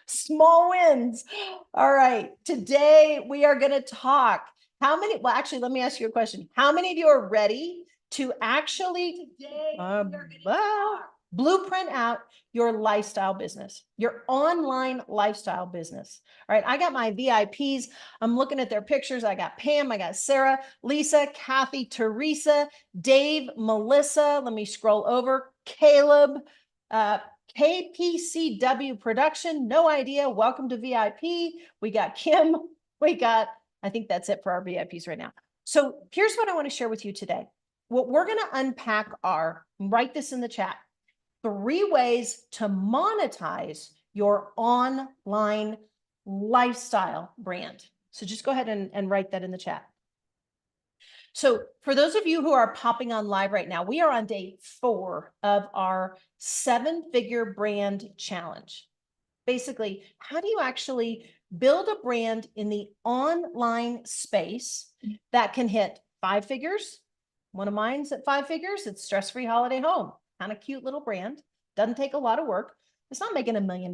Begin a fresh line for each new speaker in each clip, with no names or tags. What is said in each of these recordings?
Small wins. All right. Today we are going to talk. Well, actually, let me ask you a question. How many of you are ready to actually blueprint out your lifestyle business, your online lifestyle business? All right. I got my VIPs. I'm looking at their pictures. I got Pam, I got Sarah, Lisa, Kathy, Teresa, Dave, Melissa. Let me scroll over. Caleb, KPCW Production, no idea. Welcome to VIP. We got Kim. I think that's it for our VIPs right now. So here's what I want to share with you today. What we're going to unpack are, write this in the chat, 3 ways to monetize your online lifestyle brand. So just go ahead and write that in the chat. So for those of you who are popping on live right now, we are on day 4 of our 7-figure brand challenge. Basically, how do you actually build a brand in the online space that can hit 5 figures? One of mine's at 5 figures. It's Stress Free Holiday Home. Kind of cute little brand. Doesn't take a lot of work. It's not making $1 million,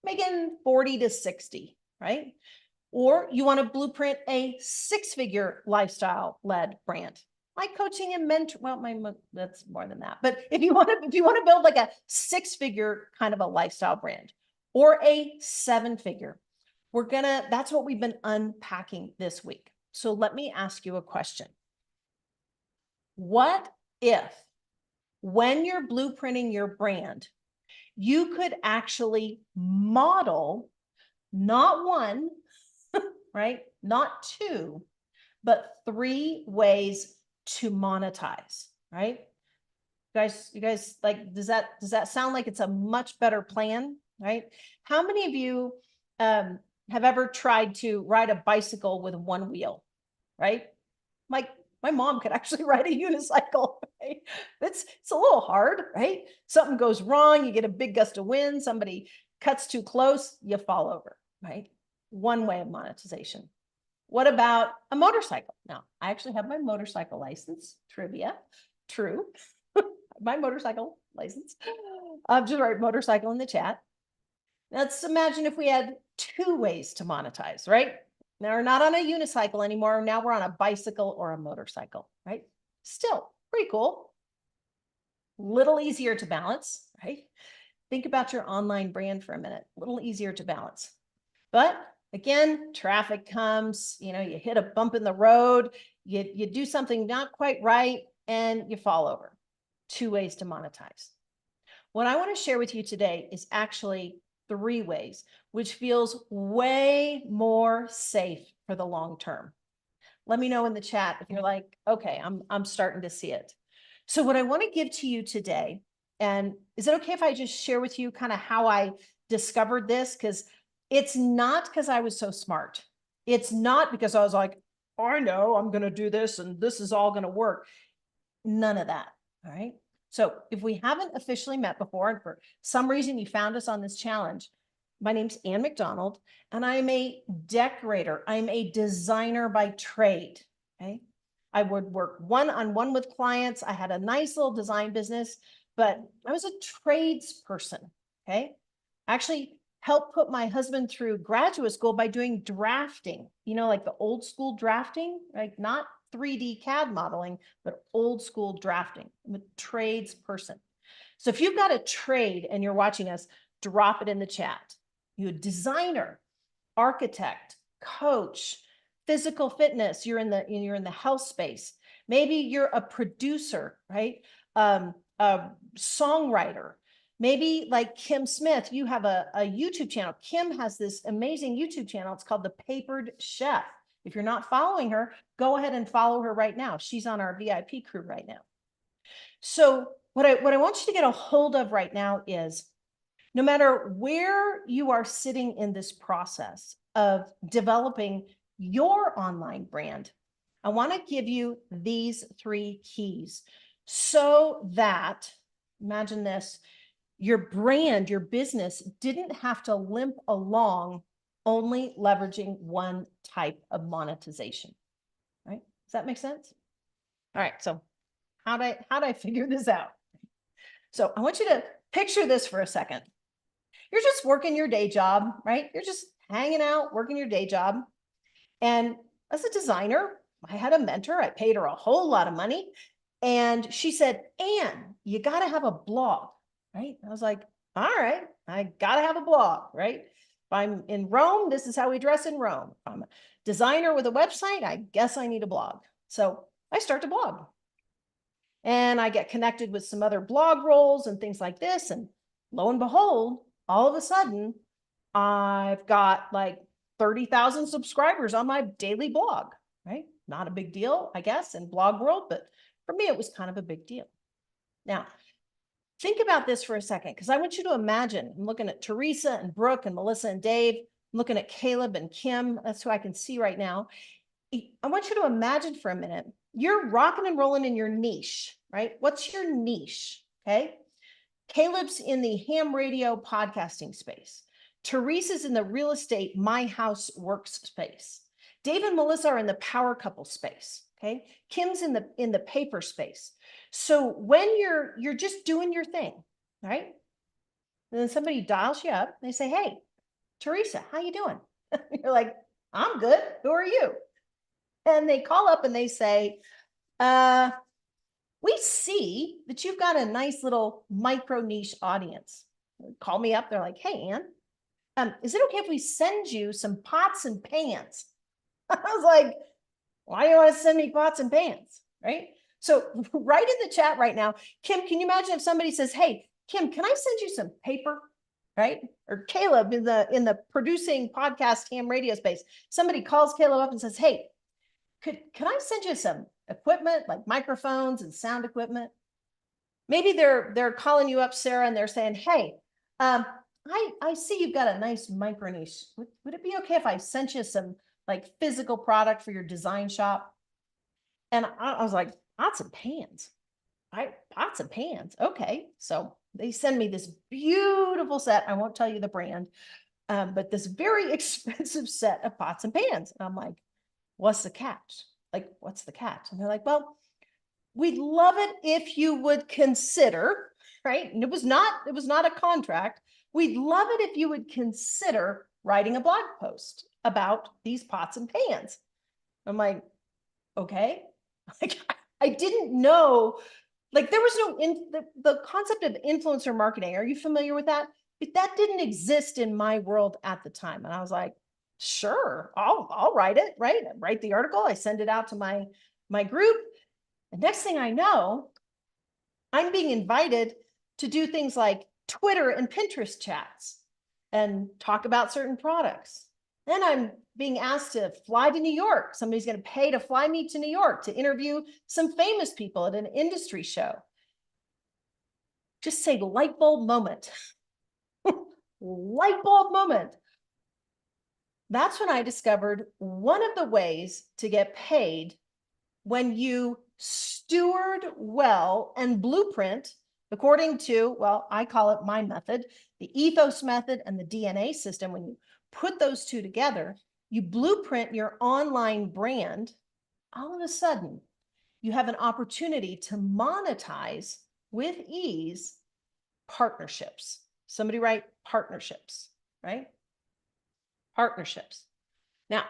making 40 to 60, right? Or you want to blueprint a 6-figure lifestyle-led brand, like coaching and mentor. Well, that's more than that. But if you want to build like a 6-figure kind of a lifestyle brand, or a 7-figure, that's what we've been unpacking this week. So let me ask you a question. What if, when you're blueprinting your brand, you could actually model not 1, right? Not 2, but 3 ways to monetize, right? You guys, like, does that sound like it's a much better plan, right? How many of you have ever tried to ride a bicycle with 1 wheel, right? Like, my mom could actually ride a unicycle, right? It's a little hard, right? Something goes wrong, you get a big gust of wind, somebody cuts too close, you fall over, right? 1 way of monetization. What about a motorcycle? Now, I actually have my motorcycle license. Trivia. True. My motorcycle license. Just write motorcycle in the chat. Now, let's imagine if we had 2 ways to monetize, right? Now we're not on a unicycle anymore. Now we're on a bicycle or a motorcycle, right? Still pretty cool. Little easier to balance, right? Think about your online brand for a minute. A little easier to balance. But again, traffic comes, you hit a bump in the road, you do something not quite right, and you fall over. 2 ways to monetize. What I want to share with you today is actually 3 ways, which feels way more safe for the long term. Let me know in the chat if you're like, okay, I'm starting to see it. So what I want to give to you today, and is it okay if I just share with you kind of how I discovered this? Because it's not because I was so smart. It's not because I was like, oh, I know I'm going to do this and this is all going to work. None of that. All right. So if we haven't officially met before, and for some reason you found us on this challenge, my name's Ann McDonald, and I'm a decorator. I'm a designer by trade. Okay. I would work one-on-one with clients. I had a nice little design business, but I was a tradesperson. Okay. Actually helped put my husband through graduate school by doing drafting, like the old school drafting, like not 3D CAD modeling, but old school drafting. I'm a tradesperson. So if you've got a trade and you're watching us, drop it in the chat. You're a designer, architect, coach, physical fitness. You're in the health space. Maybe you're a producer, right? A songwriter. Maybe like Kim Smith, you have a YouTube channel. Kim has this amazing YouTube channel. It's called The Papered Chef. If you're not following her, go ahead and follow her right now. She's on our VIP crew right now. So what I want you to get a hold of right now is, no matter where you are sitting in this process of developing your online brand, I want to give you these 3 keys so that, imagine this, your brand, your business didn't have to limp along only leveraging one type of monetization, right? Does that make sense? All right, so how'd I figure this out? So I want you to picture this for a second. You're just working your day job, right? You're just hanging out, working your day job. And as a designer, I had a mentor. I paid her a whole lot of money. And she said, Ann, you got to have a blog, right? I was like, all right, I got to have a blog, right? If I'm in Rome, this is how we dress in Rome. If I'm a designer with a website, I guess I need a blog. So I start a blog. And I get connected with some other blog roles and things like this. And lo and behold, all of a sudden, I've got like 30,000 subscribers on my daily blog, right? Not a big deal, I guess, in blog world, but for me, it was kind of a big deal. Now, think about this for a second, because I want you to imagine, I'm looking at Teresa and Brooke and Melissa and Dave, I'm looking at Caleb and Kim, that's who I can see right now. I want you to imagine for a minute, you're rocking and rolling in your niche, right? What's your niche? Okay. Caleb's in the ham radio podcasting space. Teresa's in the real estate, my house works space. Dave and Melissa are in the power couple space. Okay. Kim's in the paper space. So when you're just doing your thing, right? And then somebody dials you up, they say, hey, Teresa, how you doing? You're like, I'm good. Who are you? And they call up and they say, we see that you've got a nice little micro niche audience. They call me up. They're like, hey, Ann, is it okay if we send you some pots and pans? I was like, why do you want to send me pots and pans? Right. So right in the chat right now, Kim, can you imagine if somebody says, hey, Kim, can I send you some paper? Right? Or Caleb in the producing podcast ham radio space. Somebody calls Caleb up and says, hey, can I send you some equipment like microphones and sound equipment? Maybe they're calling you up, Sarah, and they're saying, hey, I see you've got a nice micro niche. Would it be okay if I sent you some like physical product for your design shop? And I was like, pots and pans, right? Pots and pans. Okay. So they send me this beautiful set. I won't tell you the brand, but this very expensive set of pots and pans. And I'm like, what's the catch? Like, what's the catch? And they're like, well, we'd love it if you would consider, right? And it was not a contract. We'd love it if you would consider writing a blog post about these pots and pans. I'm like, okay. Like, I didn't know, like there was no, the concept of influencer marketing. Are you familiar with that? That didn't exist in my world at the time. And I was like, sure, I'll write it, right? I write the article, I send it out to my group. And next thing I know, I'm being invited to do things like Twitter and Pinterest chats and talk about certain products. Then I'm being asked to fly to New York. Somebody's going to pay to fly me to New York to interview some famous people at an industry show. Just say light bulb moment. Light bulb moment. That's when I discovered one of the ways to get paid when you steward well and blueprint according to, well, I call it my method, the ethos method and the DNA system. When you put those two together, you blueprint your online brand, all of a sudden you have an opportunity to monetize with ease partnerships. Somebody write partnerships, right? Partnerships. Now,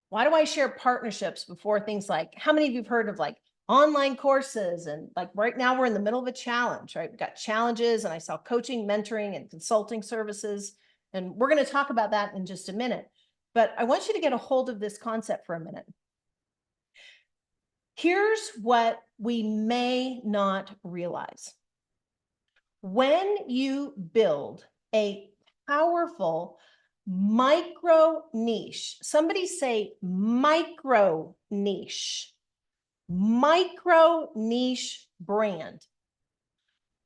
why do I share partnerships before things like, how many of you have heard of like online courses? And like right now we're in the middle of a challenge, right? We've got challenges and I sell coaching, mentoring, and consulting services. And we're going to talk about that in just a minute. But I want you to get a hold of this concept for a minute. Here's what we may not realize. When you build a powerful micro niche, somebody say micro niche brand,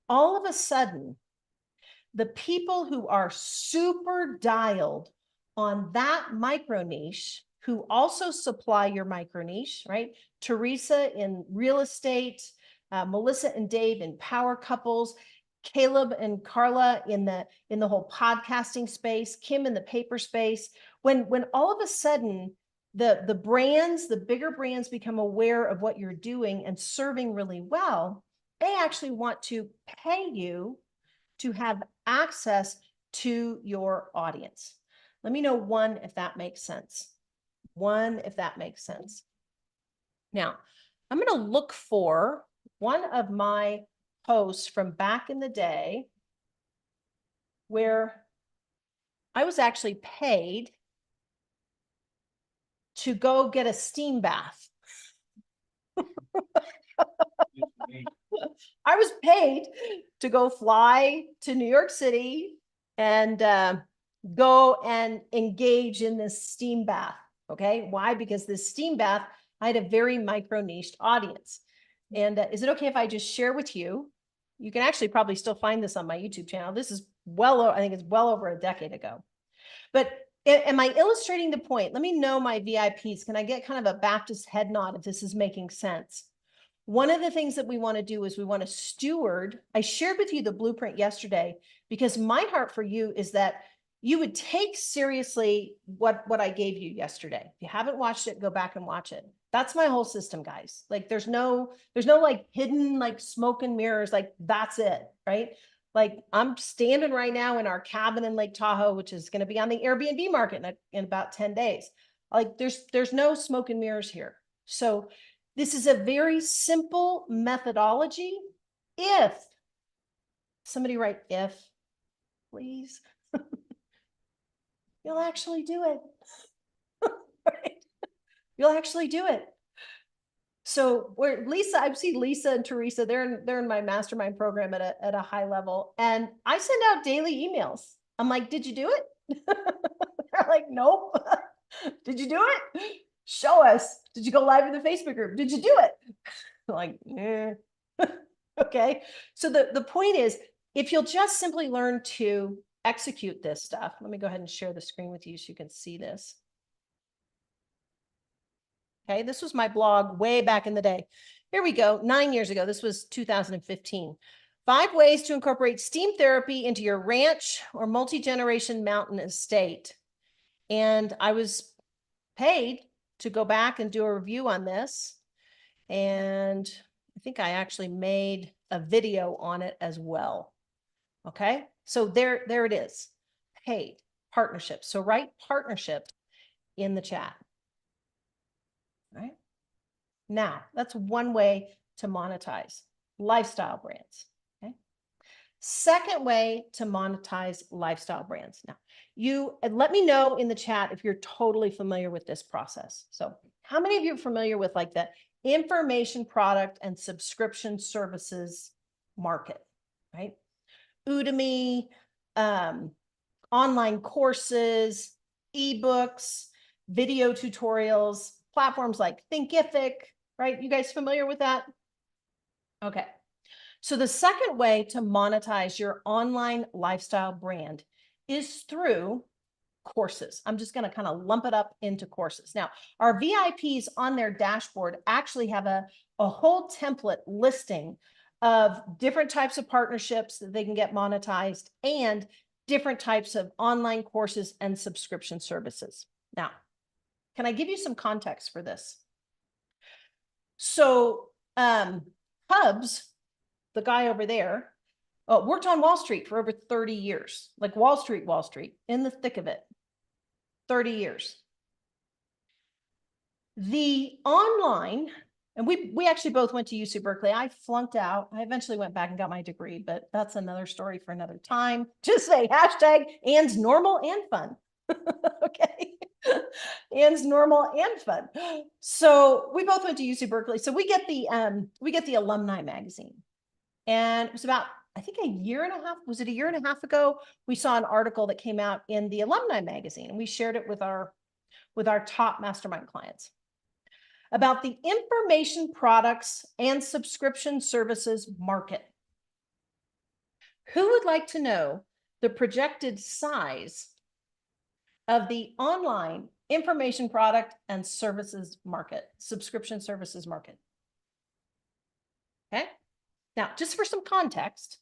all of a sudden, the people who are super dialed on that micro niche, who also supply your micro niche, right? Teresa in real estate, Melissa and Dave in power couples, Caleb and Carla in the whole podcasting space, Kim in the paper space. When all of a sudden the brands, the bigger brands become aware of what you're doing and serving really well, they actually want to pay you to have access to your audience. Let me know one if that makes sense. One if that makes sense. Now, I'm going to look for one of my posts from back in the day where I was actually paid to go get a steam bath. I was paid to go fly to New York City and go and engage in this steam bath. Okay. Why? Because this steam bath, I had a very micro niched audience. And is it okay if I just share with you? You can actually probably still find this on my YouTube channel. This is I think it's well over a decade ago. But am I illustrating the point? Let me know, my VIPs. Can I get kind of a Baptist head nod if this is making sense? One of the things that we want to do is we want to steward. I shared with you the blueprint yesterday because my heart for you is that you would take seriously what I gave you yesterday. If you haven't watched it, go back and watch it. That's my whole system, guys. Like there's no like hidden like smoke and mirrors. Like that's it, right? Like I'm standing right now in our cabin in Lake Tahoe, which is going to be on the Airbnb market in about 10 days. Like there's no smoke and mirrors here. So this is a very simple methodology. If somebody write if, please, you'll actually do it. Right? You'll actually do it. So where Lisa, I see Lisa and Teresa, they're in my mastermind program at a high level. And I send out daily emails. I'm like, did you do it? They're like, nope. Did you do it? Show us. Did you go live in the Facebook group? Did you do it? Like, okay. So the point is, if you'll just simply learn to execute this stuff, let me go ahead and share the screen with you so you can see this. Okay, this was my blog way back in the day. Here we go, 9 years ago. This was 2015. 5 ways to incorporate steam therapy into your ranch or multi-generation mountain estate. And I was paid to go back and do a review on this. And I think I actually made a video on it as well. Okay, so there it is, paid partnership. So write partnership in the chat. All right. Now, that's one way to monetize lifestyle brands. Okay. Second way to monetize lifestyle brands. Now, you let me know in the chat if you're totally familiar with this process. So how many of you are familiar with like the information product and subscription services market, right? Udemy, online courses, ebooks, video tutorials, platforms like Thinkific, right? You guys familiar with that? Okay. So the second way to monetize your online lifestyle brand is through courses. I'm just going to kind of lump it up into courses. Now, our VIPs on their dashboard actually have a whole template listing of different types of partnerships that they can get monetized and different types of online courses and subscription services. Now, can I give you some context for this? So Hubs, the guy over there, worked on Wall Street for over 30 years, like Wall Street, in the thick of it, 30 years. The online, and we actually both went to UC Berkeley. I flunked out. I eventually went back and got my degree, but that's another story for another time. Just say hashtag Ann's normal and fun. Okay. Ann's normal and fun. So we both went to UC Berkeley. So we get the alumni magazine. And it was about, I think, a year and a half. Was it a year and a half ago? We saw an article that came out in the alumni magazine, and we shared it with our top mastermind clients about the information products and subscription services market. Who would like to know the projected size of the online information product and services market, subscription services market? Okay. Now, just for some context,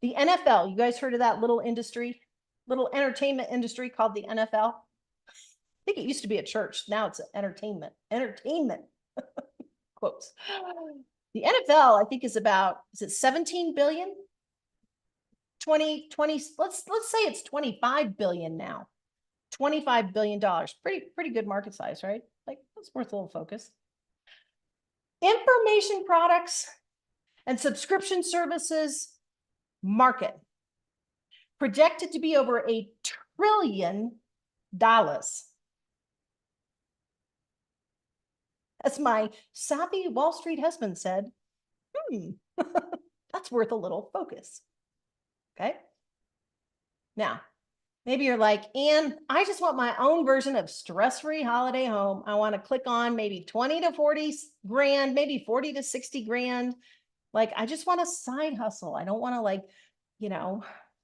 the NFL, you guys heard of that little industry, little entertainment industry called the NFL? I think it used to be a church. Now it's entertainment quotes. The NFL, I think, is it 17 billion? 20, let's say it's 25 billion now. $25 billion, pretty good market size, right? Like that's worth a little focus. Information products and subscription services market projected to be over $1 trillion. As my savvy Wall Street husband said, that's worth a little focus. Okay. Now, maybe you're like, Ann, I just want my own version of stress-free holiday home. I want to click on maybe 20 to 40 grand, maybe 40 to 60 grand. Like, I just want a side hustle. I don't want to like,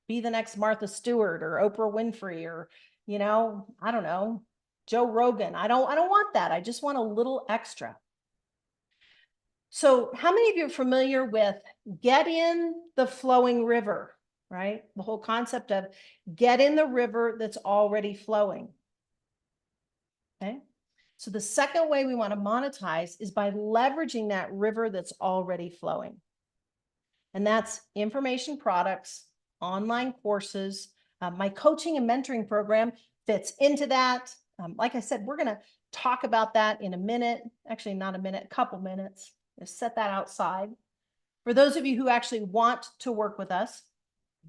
be the next Martha Stewart or Oprah Winfrey or, I don't know, Joe Rogan. I don't want that. I just want a little extra. So how many of you are familiar with get in the flowing river, right? The whole concept of get in the river that's already flowing. Okay. So the second way we want to monetize is by leveraging that river that's already flowing. And that's information products, online courses. My coaching and mentoring program fits into that. Like I said, we're going to talk about that in a minute. Actually, not a minute, a couple minutes. Just set that outside. For those of you who actually want to work with us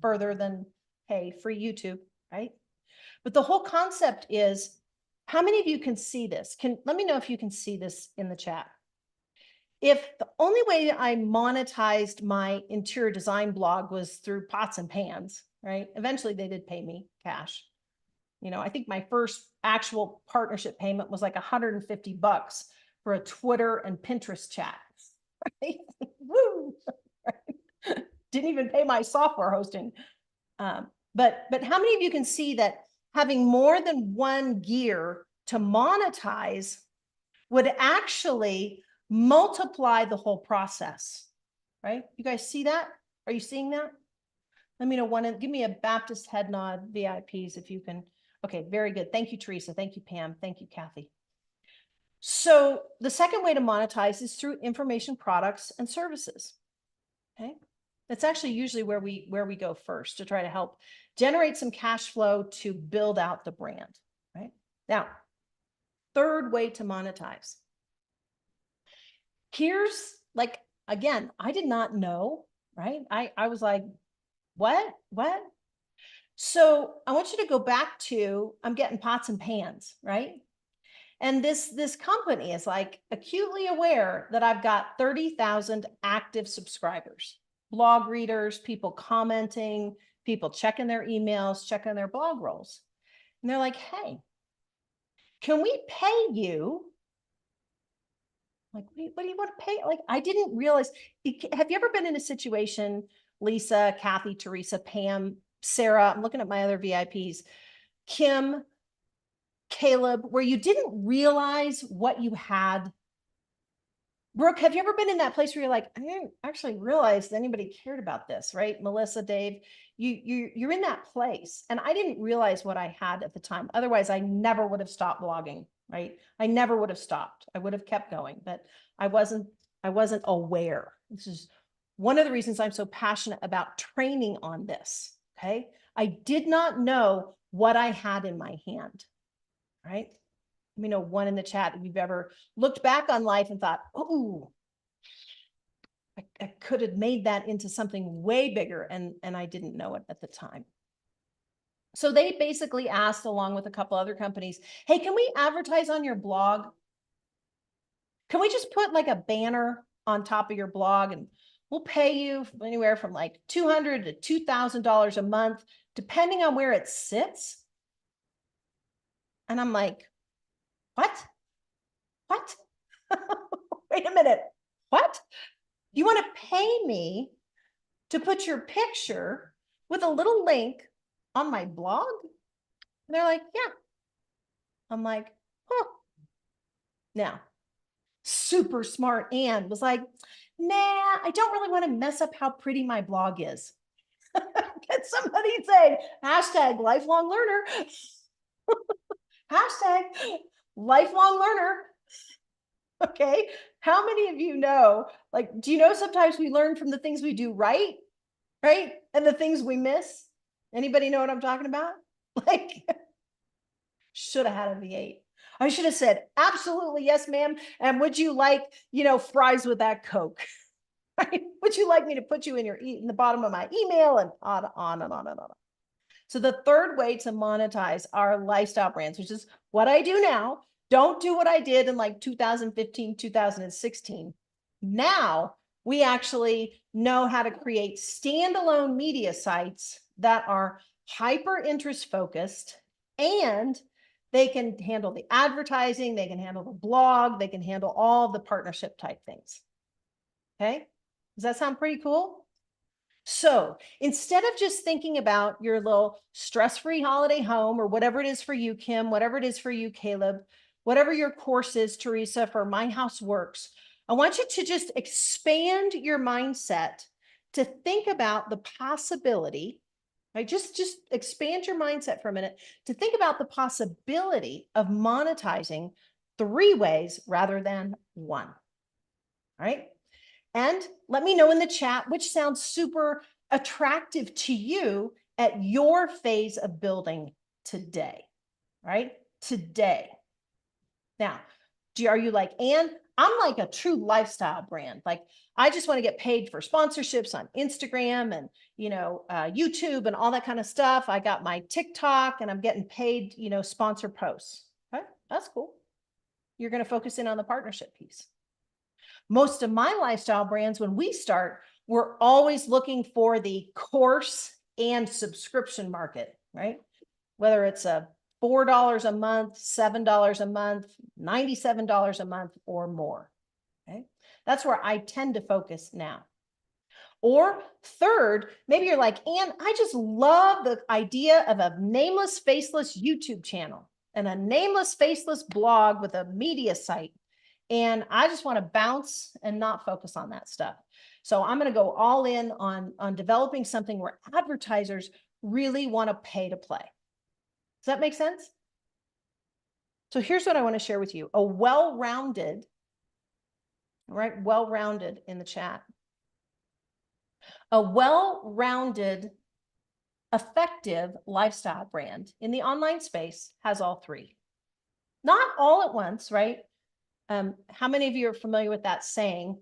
further than, hey, free YouTube, right? But the whole concept is, how many of you can see this? Let me know if you can see this in the chat. If the only way I monetized my interior design blog was through pots and pans, right? Eventually they did pay me cash. I think my first actual partnership payment was like $150 for a Twitter and Pinterest chat. Right? Woo! Didn't even pay my software hosting. But how many of you can see that having more than one gear to monetize would actually multiply the whole process, right? You guys see that? Are you seeing that? Let me know give me a Baptist head nod, VIPs, if you can. Okay, very good. Thank you, Teresa. Thank you, Pam. Thank you, Kathy. So the second way to monetize is through information products and services. Okay. That's actually usually where we go first to try to help generate some cash flow to build out the brand, right? Now, third way to monetize. Here's like, again, I did not know, right? I was like, what? So I want you to go back to, I'm getting pots and pans, right? And this company is like acutely aware that I've got 30,000 active subscribers, blog readers, people commenting, people checking their emails, checking their blog rolls. And they're like, hey, can we pay you? Like, what do you want to pay? Like, I didn't realize. Have you ever been in a situation, Lisa, Kathy, Teresa, Pam, Sarah, I'm looking at my other VIPs, Kim, Caleb, where you didn't realize what you had? Brooke, have you ever been in that place where you're like, I didn't actually realize that anybody cared about this, right? Melissa, Dave, you're in that place. And I didn't realize what I had at the time. Otherwise, I never would have stopped blogging, right? I never would have stopped. I would have kept going, but I wasn't aware. This is one of the reasons I'm so passionate about training on this, okay? I did not know what I had in my hand, right? Let me know one in the chat if you've ever looked back on life and thought, oh, I could have made that into something way bigger, and I didn't know it at the time. So they basically asked, along with a couple other companies, hey, can we advertise on your blog? Can we just put like a banner on top of your blog and we'll pay you anywhere from like $200 to $2,000 a month, depending on where it sits? And I'm like, what? Wait a minute. What? You want to pay me to put your picture with a little link on my blog? And they're like, yeah. I'm like, huh. Now, super smart Ann was like, nah, I don't really want to mess up how pretty my blog is. Get somebody say, hashtag lifelong learner. Hashtag lifelong learner. Okay. How many of you know, like, do you know sometimes we learn from the things we do right right? And the things we miss. Anybody know what I'm talking about? Like, should have had a V8. I should have said, absolutely, yes, ma'am. And would you like, fries with that Coke? Right? Would you like me to put you in the bottom of my email, and on and on and on. So the third way to monetize our lifestyle brands, which is what I do now, don't do what I did in like 2015, 2016. Now we actually know how to create standalone media sites that are hyper interest focused, and they can handle the advertising, they can handle the blog, they can handle all the partnership type things. Okay. Does that sound pretty cool? So instead of just thinking about your little stress-free holiday home, or whatever it is for you, Kim, whatever it is for you, Caleb, whatever your course is, Teresa, for My House Works, I want you to just expand your mindset to think about the possibility, right? Just expand your mindset for a minute to think about the possibility of monetizing 3 ways rather than 1. All right. And let me know in the chat which sounds super attractive to you at your phase of building today, right? Today. Now, are you like, Anne, I'm like a true lifestyle brand. Like, I just want to get paid for sponsorships on Instagram and, YouTube and all that kind of stuff. I got my TikTok and I'm getting paid, sponsor posts. Okay, that's cool. You're going to focus in on the partnership piece. Most of my lifestyle brands, when we start, we're always looking for the course and subscription market, right? Whether it's a $4 a month, $7 a month, $97 a month, or more. Okay, that's where I tend to focus now. Or third, maybe you're like, Anne, I just love the idea of a nameless, faceless YouTube channel and a nameless, faceless blog with a media site. And I just want to bounce and not focus on that stuff. So I'm going to go all in on developing something where advertisers really want to pay to play. Does that make sense? So here's what I want to share with you. A well-rounded, right? Well-rounded in the chat. A well-rounded, effective lifestyle brand in the online space has all 3. Not all at once, right? How many of you are familiar with that saying?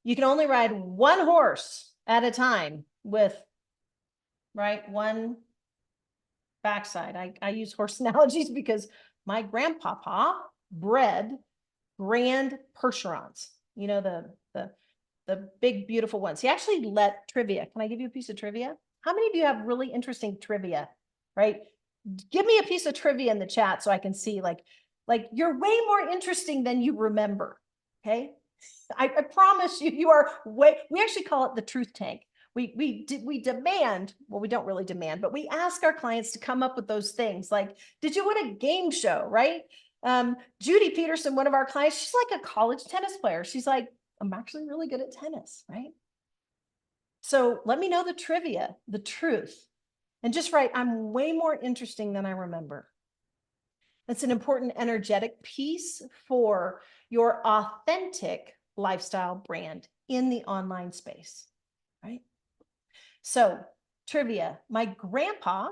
You can only ride 1 horse at a time with, right, 1 backside. I use horse analogies because my grandpapa bred Grand Percherons, the big, beautiful ones. He actually let trivia. Can I give you a piece of trivia? How many of you have really interesting trivia, right? Give me a piece of trivia in the chat so I can see, like you're way more interesting than you remember. Okay. I promise you, you are we actually call it the truth tank. We demand, well, we don't really demand, but we ask our clients to come up with those things. Like, did you win a game show, right? Judy Peterson, one of our clients, she's like a college tennis player. She's like, I'm actually really good at tennis, right? So let me know the trivia, the truth, and just write, I'm way more interesting than I remember. That's an important energetic piece for your authentic lifestyle brand in the online space, right? So trivia, my grandpa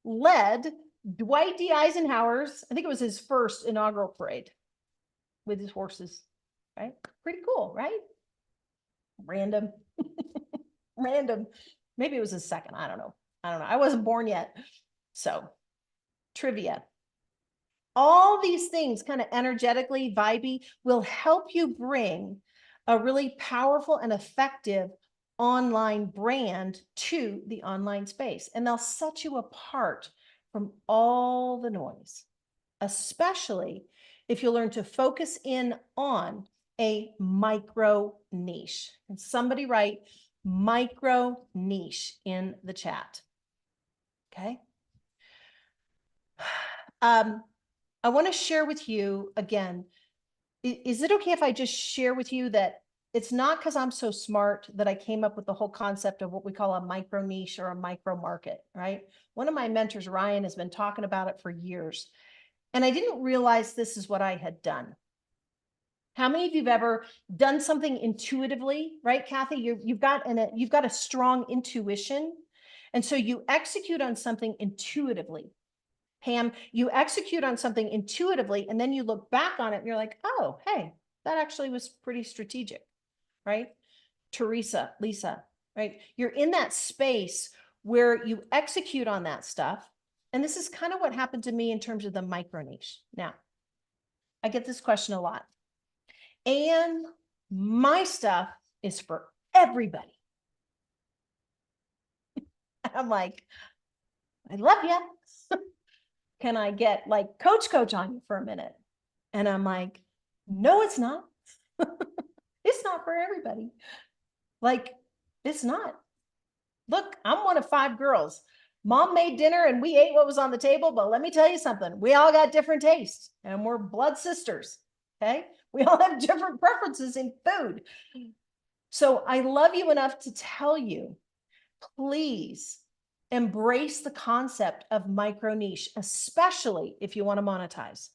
led Dwight D. Eisenhower's, I think it was his first inaugural parade with his horses, right? Pretty cool, right? Random, random. Maybe it was his second, I don't know. I wasn't born yet. So trivia. All these things kind of energetically vibey will help you bring a really powerful and effective online brand to the online space. And they'll set you apart from all the noise, especially if you learn to focus in on a micro niche. And somebody write micro niche in the chat. Okay. I want to share with you again, is it okay if I just share with you that it's not because I'm so smart that I came up with the whole concept of what we call a micro niche or a micro market, right? One of my mentors, Ryan, has been talking about it for years. And I didn't realize this is what I had done. How many of you have ever done something intuitively, right, Kathy? You've got a strong intuition. And so you execute on something intuitively. Pam, you execute on something intuitively, and then you look back on it and you're like, oh, hey, that actually was pretty strategic, right? Teresa, Lisa, right? You're in that space where you execute on that stuff. And this is kind of what happened to me in terms of the micro niche. Now, I get this question a lot. And my stuff is for everybody. I'm like, I love you. Can I get like coach on you for a minute? And I'm like, no, it's not. It's not for everybody. Like, it's not. Look, I'm one of 5 girls. Mom made dinner and we ate what was on the table, but let me tell you something. We all got different tastes and we're blood sisters. Okay. We all have different preferences in food. So I love you enough to tell you, please embrace the concept of micro niche, especially if you want to monetize,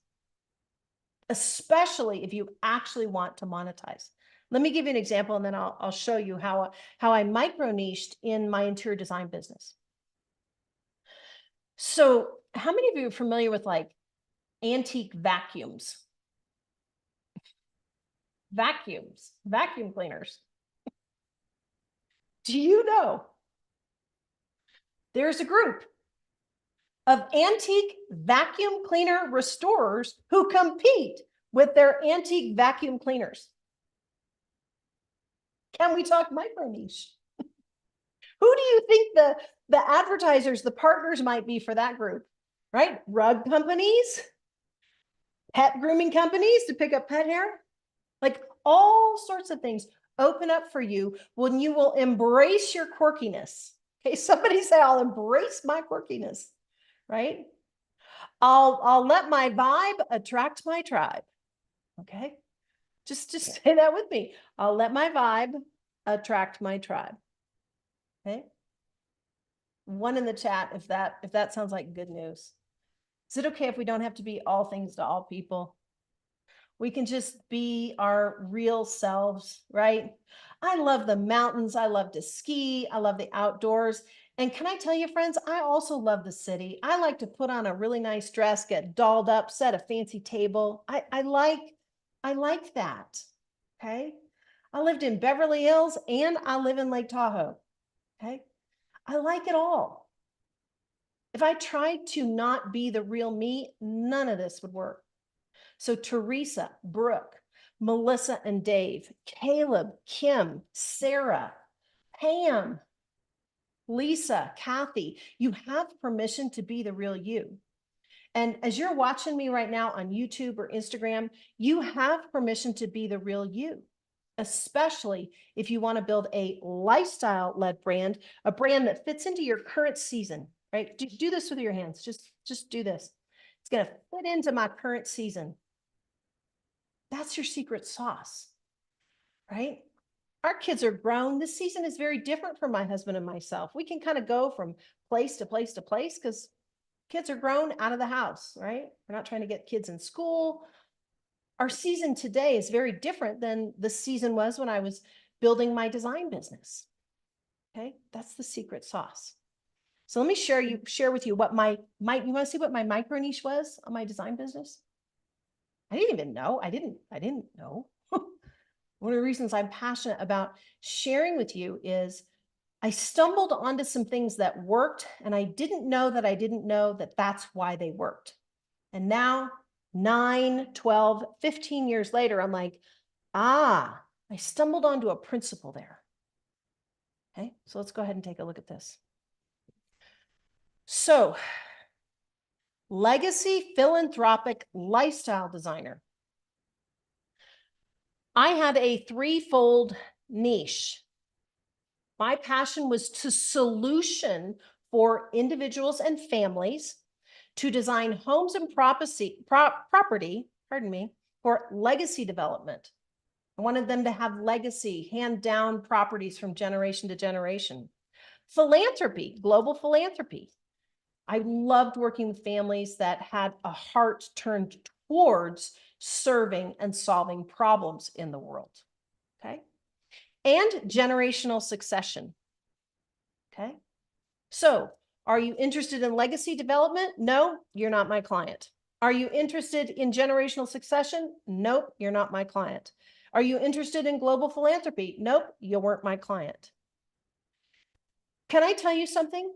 especially if you actually want to monetize. Let me give you an example, and then I'll show you how I micro niched in my interior design business. So how many of you are familiar with like antique vacuums? Vacuum cleaners. Do you know there's a group of antique vacuum cleaner restorers who compete with their antique vacuum cleaners? Can we talk micro niche? Who do you think the advertisers, the partners might be for that group, right? Rug companies, pet grooming companies to pick up pet hair, like all sorts of things open up for you when you will embrace your quirkiness. Okay, somebody say, I'll embrace my quirkiness, right? I'll let my vibe attract my tribe. Okay, just say that with me. I'll let my vibe attract my tribe. Okay. One in the chat if that sounds like good news. Is it okay if we don't have to be all things to all people? We can just be our real selves, right? I love the mountains. I love to ski. I love the outdoors. And can I tell you, friends, I also love the city. I like to put on a really nice dress, get dolled up, set a fancy table. I like that. Okay. I lived in Beverly Hills and I live in Lake Tahoe. Okay. I like it all. If I tried to not be the real me, none of this would work. So Teresa, Brooke, Melissa and Dave, Caleb, Kim, Sarah, Pam, Lisa, Kathy, you have permission to be the real you. And as you're watching me right now on YouTube or Instagram, you have permission to be the real you, especially if you want to build a lifestyle-led brand, a brand that fits into your current season, right? Do this with your hands. Just do this. It's going to fit into my current season. That's your secret sauce, right? Our kids are grown. This season is very different for my husband and myself. We can kind of go from place to place to place because kids are grown out of the house, right? We're not trying to get kids in school. Our season today is very different than the season was when I was building my design business. Okay, that's the secret sauce. So let me share with you what you want to see what my micro niche was on my design business? I didn't even know. I didn't know. One of the reasons I'm passionate about sharing with you is I stumbled onto some things that worked and I didn't know that that's why they worked. And now 9, 12, 15 years later, I'm like, I stumbled onto a principle there. Okay, so let's go ahead and take a look at this. So, legacy philanthropic lifestyle designer. I had a threefold niche. My passion was to solution for individuals and families to design homes and property, for legacy development. I wanted them to have legacy, hand down properties from generation to generation. Philanthropy, global philanthropy. I loved working with families that had a heart turned towards serving and solving problems in the world. Okay. And generational succession. Okay. So are you interested in legacy development? No, you're not my client. Are you interested in generational succession? Nope, you're not my client. Are you interested in global philanthropy? Nope, you weren't my client. Can I tell you something?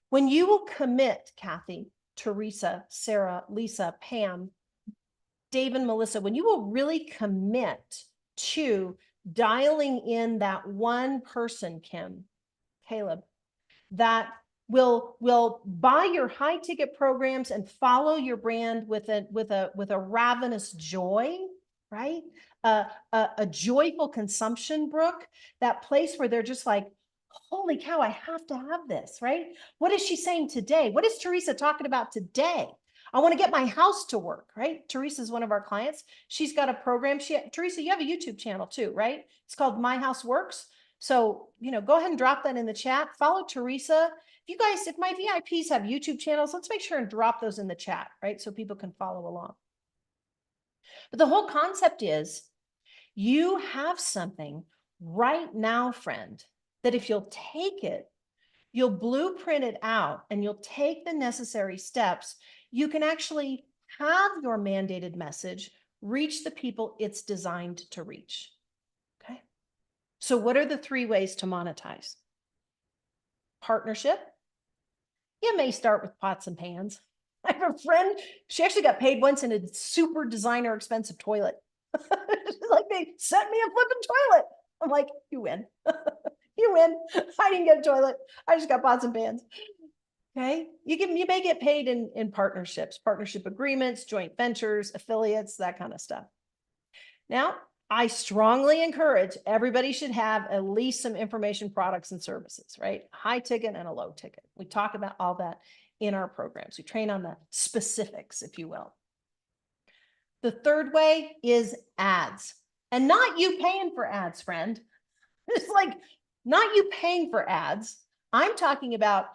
When you will commit, Kathy, Teresa, Sarah, Lisa, Pam, Dave, and Melissa, when you will really commit to dialing in that one person, Kim, Caleb, that will buy your high ticket programs and follow your brand with a ravenous joy, right? A joyful consumption, Brooke, that place where they're just like, holy cow, I have to have this, right? What is she saying today? What is Teresa talking about today? I want to get my house to work, right? Teresa is one of our clients. She's got a program. Teresa, you have a YouTube channel too, right? It's called My House Works. So, go ahead and drop that in the chat. Follow Teresa. If my VIPs have YouTube channels, let's make sure and drop those in the chat, right? So people can follow along. But the whole concept is you have something right now, friend, that if you'll take it, you'll blueprint it out and you'll take the necessary steps, you can actually have your mandated message reach the people it's designed to reach. Okay. So what are the 3 ways to monetize? Partnership. You may start with pots and pans. I have a friend, she actually got paid once in a super designer expensive toilet. Like, they sent me a flipping toilet. I'm like, you win. You win. I didn't get a toilet. I just got pots and pans. Okay. You may get paid in partnerships, partnership agreements, joint ventures, affiliates, that kind of stuff. Now, I strongly encourage everybody should have at least some information products and services, right? High ticket and a low ticket. We talk about all that in our programs. We train on the specifics, if you will. The third way is ads, and not you paying for ads, friend. It's like not you paying for ads. I'm talking about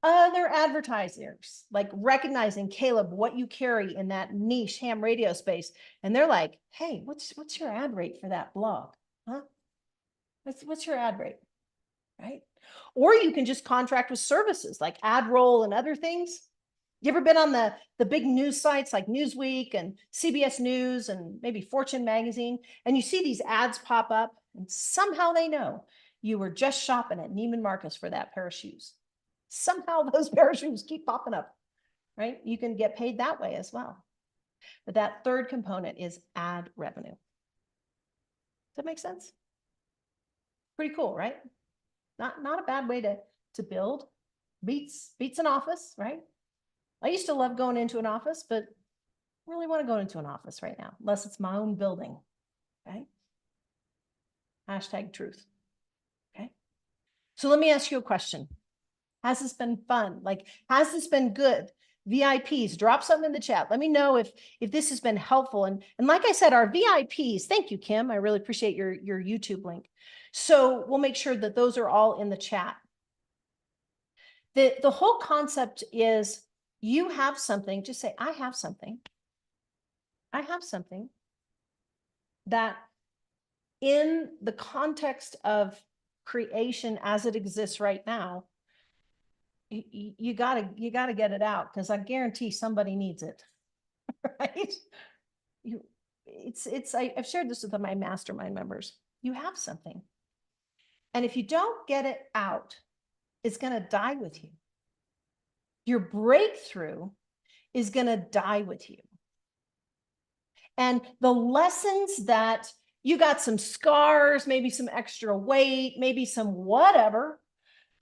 other advertisers, like recognizing, Caleb, what you carry in that niche ham radio space. And they're like, hey, what's your ad rate for that blog? Huh? What's your ad rate? Right? Or you can just contract with services like AdRoll and other things. You ever been on the big news sites like Newsweek and CBS News and maybe Fortune magazine, and you see these ads pop up and somehow they know you were just shopping at Neiman Marcus for that pair of shoes. Somehow those pair of shoes keep popping up, right? You can get paid that way as well. But that third component is ad revenue. Does that make sense? Pretty cool, right? Not a bad way to build. Beats an office, right? I used to love going into an office, but I really want to go into an office right now, unless it's my own building, okay? Hashtag truth, okay? So let me ask you a question. Has this been fun? Like, has this been good? VIPs, drop something in the chat. Let me know if this has been helpful. And like I said, our VIPs, thank you, Kim. I really appreciate your YouTube link. So we'll make sure that those are all in the chat. The whole concept is you have something, just say, I have something. I have something that in the context of creation as it exists right now, you gotta get it out, because I guarantee somebody needs it, right? I've shared this with my mastermind members. You have something, and if you don't get it out, it's gonna die with you. Your breakthrough is gonna die with you. And the lessons that you got, some scars, maybe some extra weight, maybe some whatever,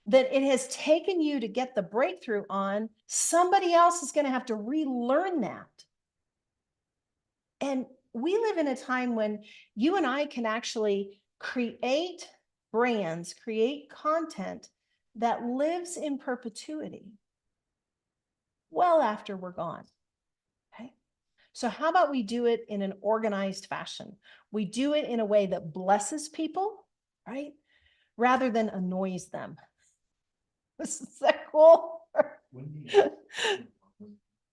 that it has taken you to get the breakthrough on, somebody else is going to have to relearn that. And we live in a time when you and I can actually create brands, create content that lives in perpetuity well after we're gone. Okay. So how about we do it in an organized fashion? We do it in a way that blesses people, right? Rather than annoys them. Is that cool?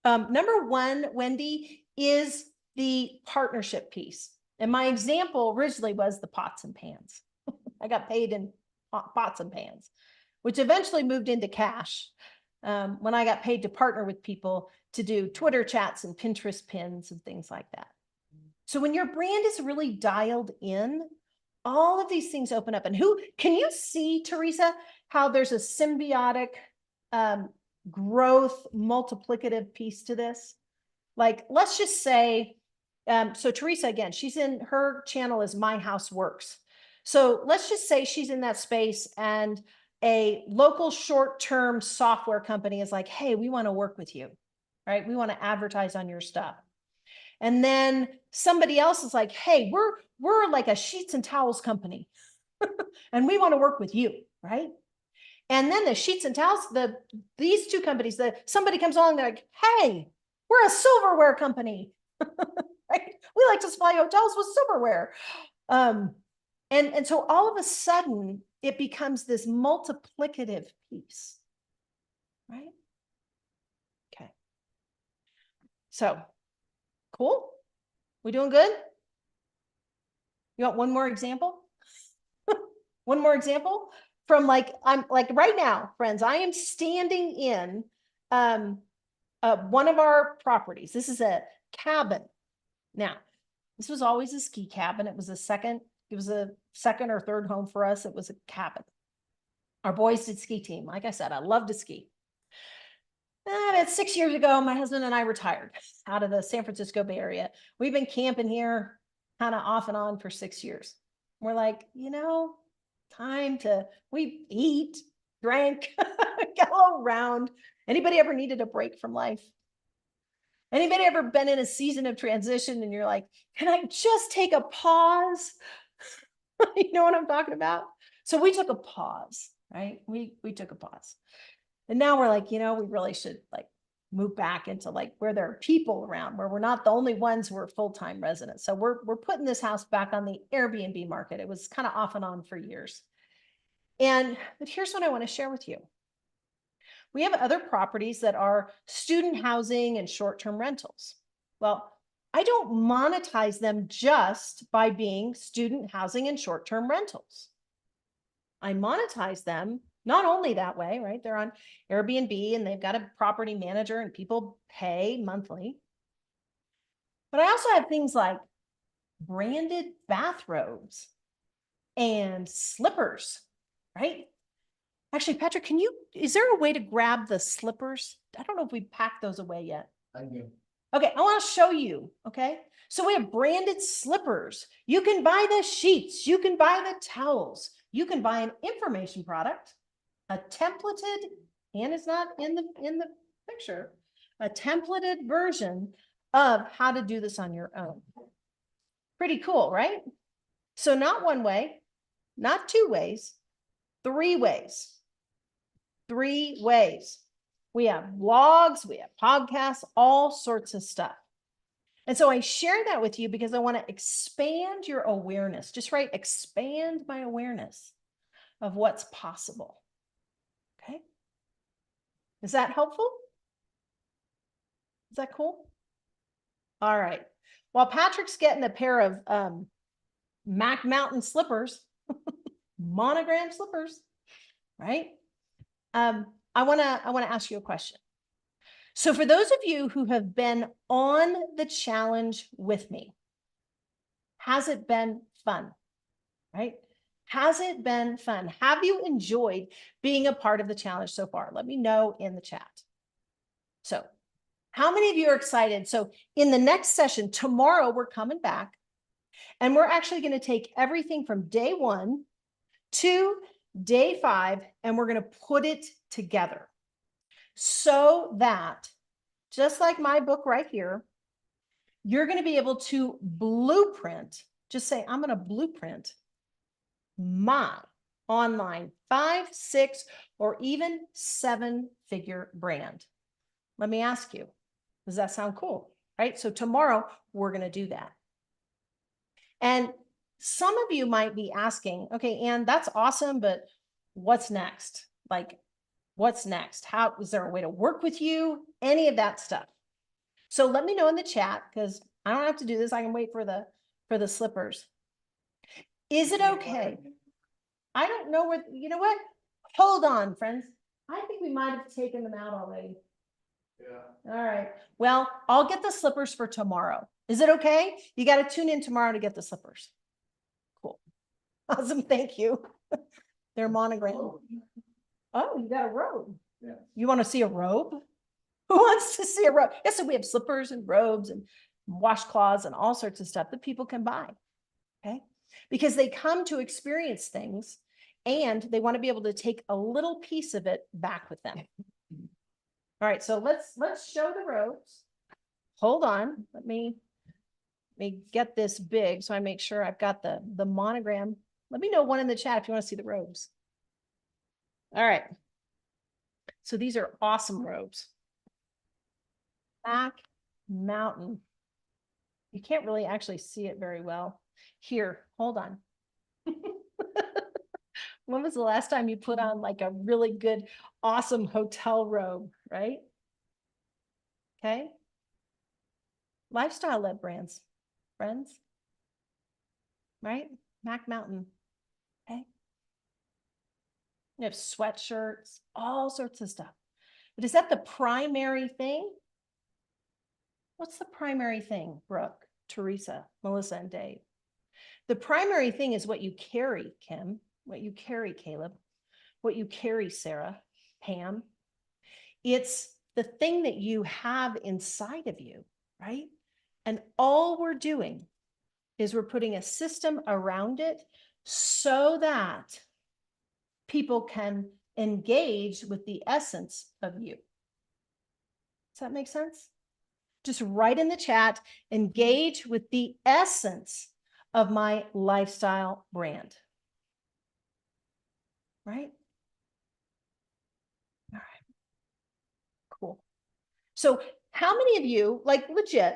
Number one, Wendy, is the partnership piece. And my example originally was the pots and pans. I got paid in pots and pans, which eventually moved into cash when I got paid to partner with people to do Twitter chats and Pinterest pins and things like that. So when your brand is really dialed in, all of these things open up. And can you see, Teresa, how there's a symbiotic growth multiplicative piece to this? Like, let's just say, so Teresa, again, her channel is My House Works. So let's just say she's in that space and a local short-term software company is like, hey, we want to work with you, right? We want to advertise on your stuff. And then somebody else is like, hey, we're like a sheets and towels company and we want to work with you, right? And then the sheets and towels, these two companies, somebody comes along, they're like, hey, we're a silverware company, right? We like to supply hotels with silverware. And so all of a sudden it becomes this multiplicative piece, right? Okay. So cool. We doing good? You want one more example? One more example from I'm like right now, friends, I am standing in one of our properties. This is a cabin. Now, this was always a ski cabin. It was a second or third home for us. It was a cabin. Our boys did ski team. Like I said, I love to ski. About 6 years ago, my husband and I retired out of the San Francisco Bay Area. We've been camping here kind of off and on for 6 years. We're like, we eat, drank, got a little round. Anybody ever needed a break from life? Anybody ever been in a season of transition and you're like, can I just take a pause? You know what I'm talking about? So we took a pause, right? We took a pause. And now we're like, we really should move back into where there are people around, where we're not the only ones who are full-time residents. So we're putting this house back on the Airbnb market. It was kind of off and on for years. But here's what I want to share with you. We have other properties that are student housing and short-term rentals. Well, I don't monetize them just by being student housing and short-term rentals. I monetize them not only that way, right? They're on Airbnb and they've got a property manager and people pay monthly. But I also have things like branded bathrobes and slippers, right? Actually, Patrick, is there a way to grab the slippers? I don't know if we packed those away yet.
I do.
Okay, I want to show you, okay? So we have branded slippers. You can buy the sheets. You can buy the towels. You can buy an information product, a templated, and it's not in the picture, a templated version of how to do this on your own. Pretty cool, right? So not one way, not two ways, 3 ways. 3 ways. We have blogs, we have podcasts, all sorts of stuff. And so I share that with you because I want to expand your awareness. Just write, expand my awareness of what's possible. Okay. Is that helpful? Is that cool? All right. While Patrick's getting a pair of Mac Mountain slippers, monogram slippers, right? I want to ask you a question. So for those of you who have been on the challenge with me, has it been fun, right? Has it been fun? Have you enjoyed being a part of the challenge so far? Let me know in the chat. So how many of you are excited? So in the next session, tomorrow, we're coming back and we're actually going to take everything from day 1 to day 5, and we're going to put it together so that, just like my book right here, you're going to be able to blueprint, just say, I'm going to blueprint my online 5, 6, or even 7-figure brand. Let me ask you, does that sound cool? Right? So tomorrow we're going to do that. And some of you might be asking, okay, Ann, that's awesome, but what's next? Like, what's next? Is there a way to work with you? Any of that stuff. So let me know in the chat, because I don't have to do this. I can wait for the slippers. Is it okay? I don't know where, you know what? Hold on, friends. I think we might have taken them out already. Yeah. All right. Well, I'll get the slippers for tomorrow. Is it okay? You got to tune in tomorrow to get the slippers. Cool. Awesome. Thank you. They're monogram. Oh, you got a robe. Yeah. You want to see a robe? Who wants to see a robe? Yes, so we have slippers and robes and washcloths and all sorts of stuff that people can buy. Okay. Because they come to experience things and they want to be able to take a little piece of it back with them. All right, so let's show the robes. Hold on, let me get this big so I make sure I've got the monogram. Let me know one in the chat if you want to see the robes. All right. So these are awesome robes. Mac Mountain. You can't really actually see it very well. Here, hold on. When was the last time you put on like a really good, awesome hotel robe, right? Okay. Lifestyle-led brands, friends, right? Mac Mountain, okay? You have sweatshirts, all sorts of stuff. But is that the primary thing? What's the primary thing, Brooke, Teresa, Melissa, and Dave? The primary thing is what you carry, Kim, what you carry, Caleb, what you carry, Sarah, Pam. It's the thing that you have inside of you, right? And all we're doing is we're putting a system around it so that people can engage with the essence of you. Does that make sense? Just write in the chat, engage with the essence of my lifestyle brand. Right? All right. Cool. So how many of you, like legit,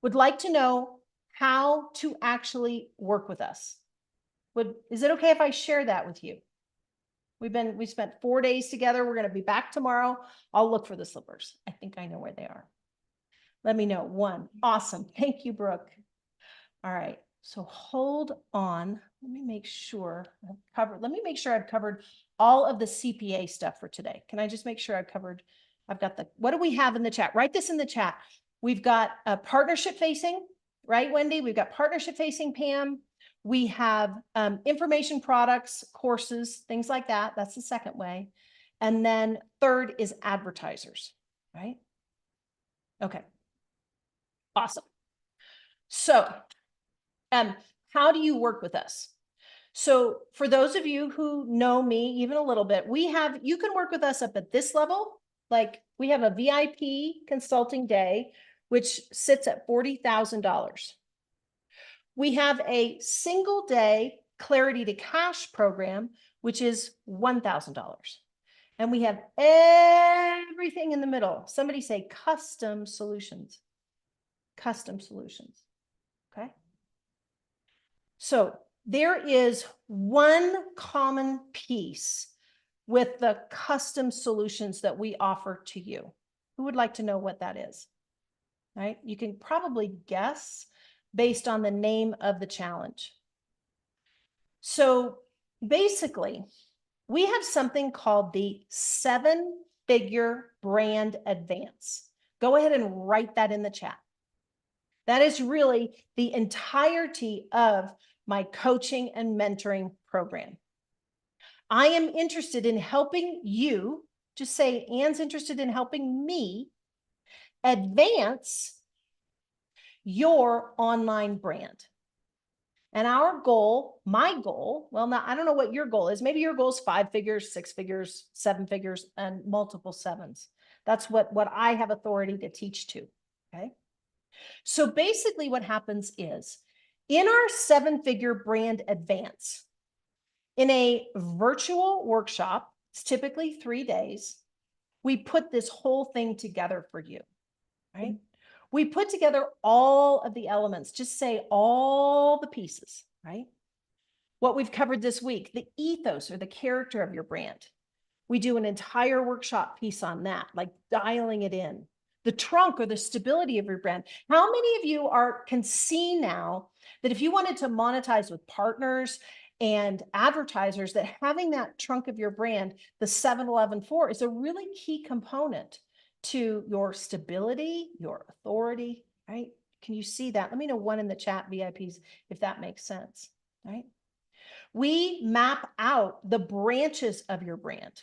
would like to know how to actually work with us? Is it okay if I share that with you? We spent 4 days together. We're going to be back tomorrow. I'll look for the slippers. I think I know where they are. Let me know. 1. Awesome. Thank you, Brooke. All right. So hold on. Let me make sure I've covered all of the CPA stuff for today. Can I just make sure I've got what do we have in the chat? Write this in the chat. We've got a partnership facing, right, Wendy? We've got partnership facing, Pam. We have information products, courses, things like that. That's the second way. And then third is advertisers, right? Okay. Awesome. So, how do you work with us? So for those of you who know me even a little bit, you can work with us up at this level. Like we have a VIP consulting day, which sits at $40,000. We have a single day Clarity to Cash program, which is $1,000. And we have everything in the middle. Somebody say custom solutions. Custom solutions. Okay. So there is one common piece with the custom solutions that we offer to you. Who would like to know what that is? Right? You can probably guess based on the name of the challenge. So basically, we have something called the 7-figure brand advance. Go ahead and write that in the chat. That is really the entirety of my coaching and mentoring program. I am interested in helping you, just say Anne's interested in helping me advance your online brand. And our goal, my goal, well, now I don't know what your goal is. Maybe your goal is 5 figures, 6 figures, 7 figures, and multiple 7s. That's what I have authority to teach to, okay? So basically what happens is in our 7-figure brand advance, in a virtual workshop, it's typically 3 days, we put this whole thing together for you, right? We put together all of the elements, just say all the pieces, right? What we've covered this week, the ethos or the character of your brand. We do an entire workshop piece on that, like dialing it in. the trunk or the stability of your brand. How many of you can see now that if you wanted to monetize with partners and advertisers, that having that trunk of your brand, the 7114, is a really key component to your stability, your authority, right? Can you see that? Let me know one in the chat, VIPs, if that makes sense, right? We map out the branches of your brand.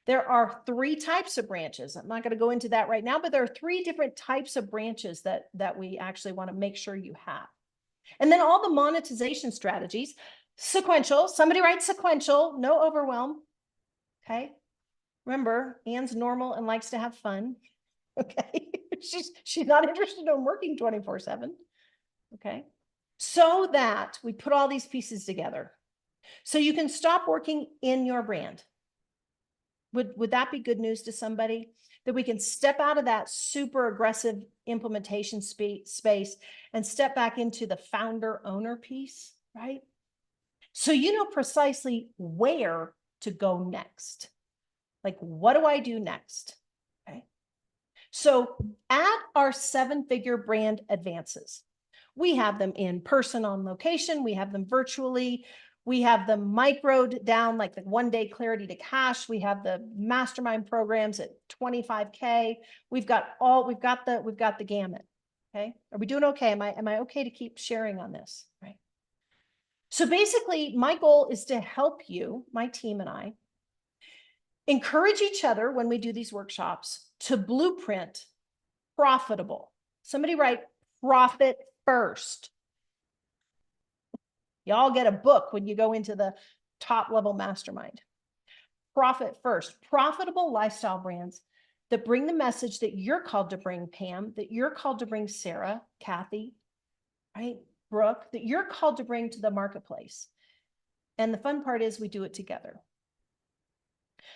There are 3 types of branches. I'm not going to go into that right now, but there are 3 different types of branches that we actually want to make sure you have. And then all the monetization strategies, sequential. Somebody write sequential, no overwhelm. Okay. Remember, Anne's normal and likes to have fun. Okay. She's not interested in working 24/7. Okay. So that we put all these pieces together. So you can stop working in your brand. Would that be good news to somebody? That we can step out of that super aggressive implementation space and step back into the founder owner piece, right? So you know precisely where to go next. Like, what do I do next? Okay. So at our 7-figure brand advances, we have them in person on location, we have them virtually, we have them microed down like the 1-day clarity to cash. We have the mastermind programs at 25K. We've got the gamut. Okay. Are we doing okay? Am I okay to keep sharing on this? Right. So basically my goal is to help you, my team and I, encourage each other when we do these workshops to blueprint profitable. Somebody write profit first. Y'all get a book when you go into the top level mastermind. Profit first, profitable lifestyle brands that bring the message that you're called to bring, Pam, that you're called to bring, Sarah, Kathy, right? Brooke, that you're called to bring to the marketplace. And the fun part is we do it together.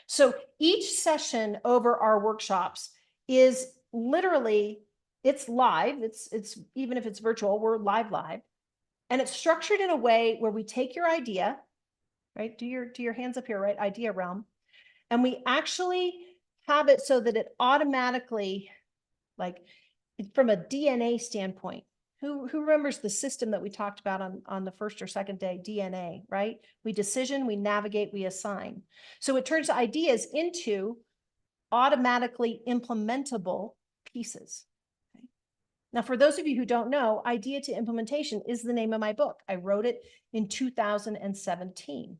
So each session over our workshops is literally, it's live. It's even if it's virtual, we're live. And it's structured in a way where we take your idea, right? Do your hands up here, right? Idea realm. And we actually have it so that it automatically, like from a DNA standpoint, who remembers the system that we talked about on the first or second day, DNA, right? We decision, we navigate, we assign. So it turns ideas into automatically implementable pieces. Okay? Now, for those of you who don't know, Idea to Implementation is the name of my book. I wrote it in 2017.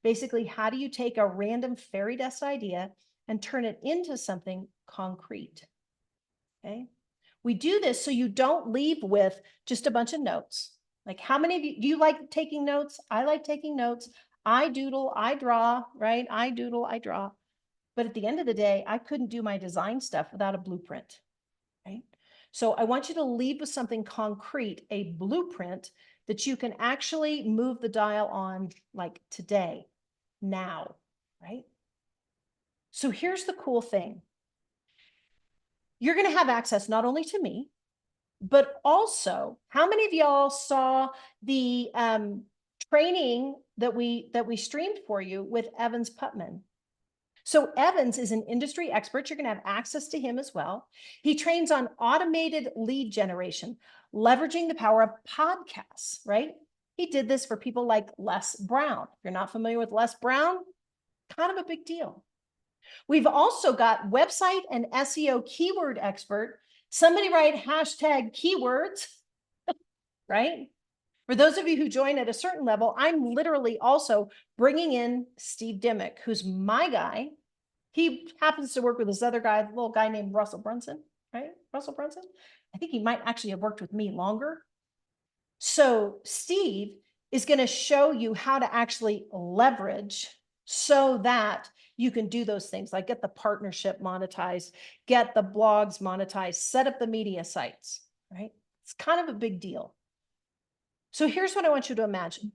Basically, how do you take a random fairy dust idea and turn it into something concrete? Okay. We do this so you don't leave with just a bunch of notes. Like, how many of you, do you like taking notes? I like taking notes. I doodle, I draw, right? I doodle, I draw. But at the end of the day, I couldn't do my design stuff without a blueprint, right? So I want you to leave with something concrete, a blueprint that you can actually move the dial on, like today, now, right? So here's the cool thing. You're going to have access not only to me, but also, how many of y'all saw the training that we streamed for you with Evans Putman? So Evans is an industry expert. You're going to have access to him as well. He trains on automated lead generation, leveraging the power of podcasts, right? He did this for people like Les Brown. If you're not familiar with Les Brown, kind of a big deal. We've also got website and SEO keyword expert. Somebody write hashtag keywords, right? For those of you who join at a certain level, I'm literally also bringing in Steve Dimmick, who's my guy. He happens to work with this other guy, a little guy named Russell Brunson, right? Russell Brunson. I think he might actually have worked with me longer. So Steve is going to show you how to actually leverage so that you can do those things, like get the partnership monetized, get the blogs monetized, set up the media sites, right? It's kind of a big deal. So here's what I want you to imagine.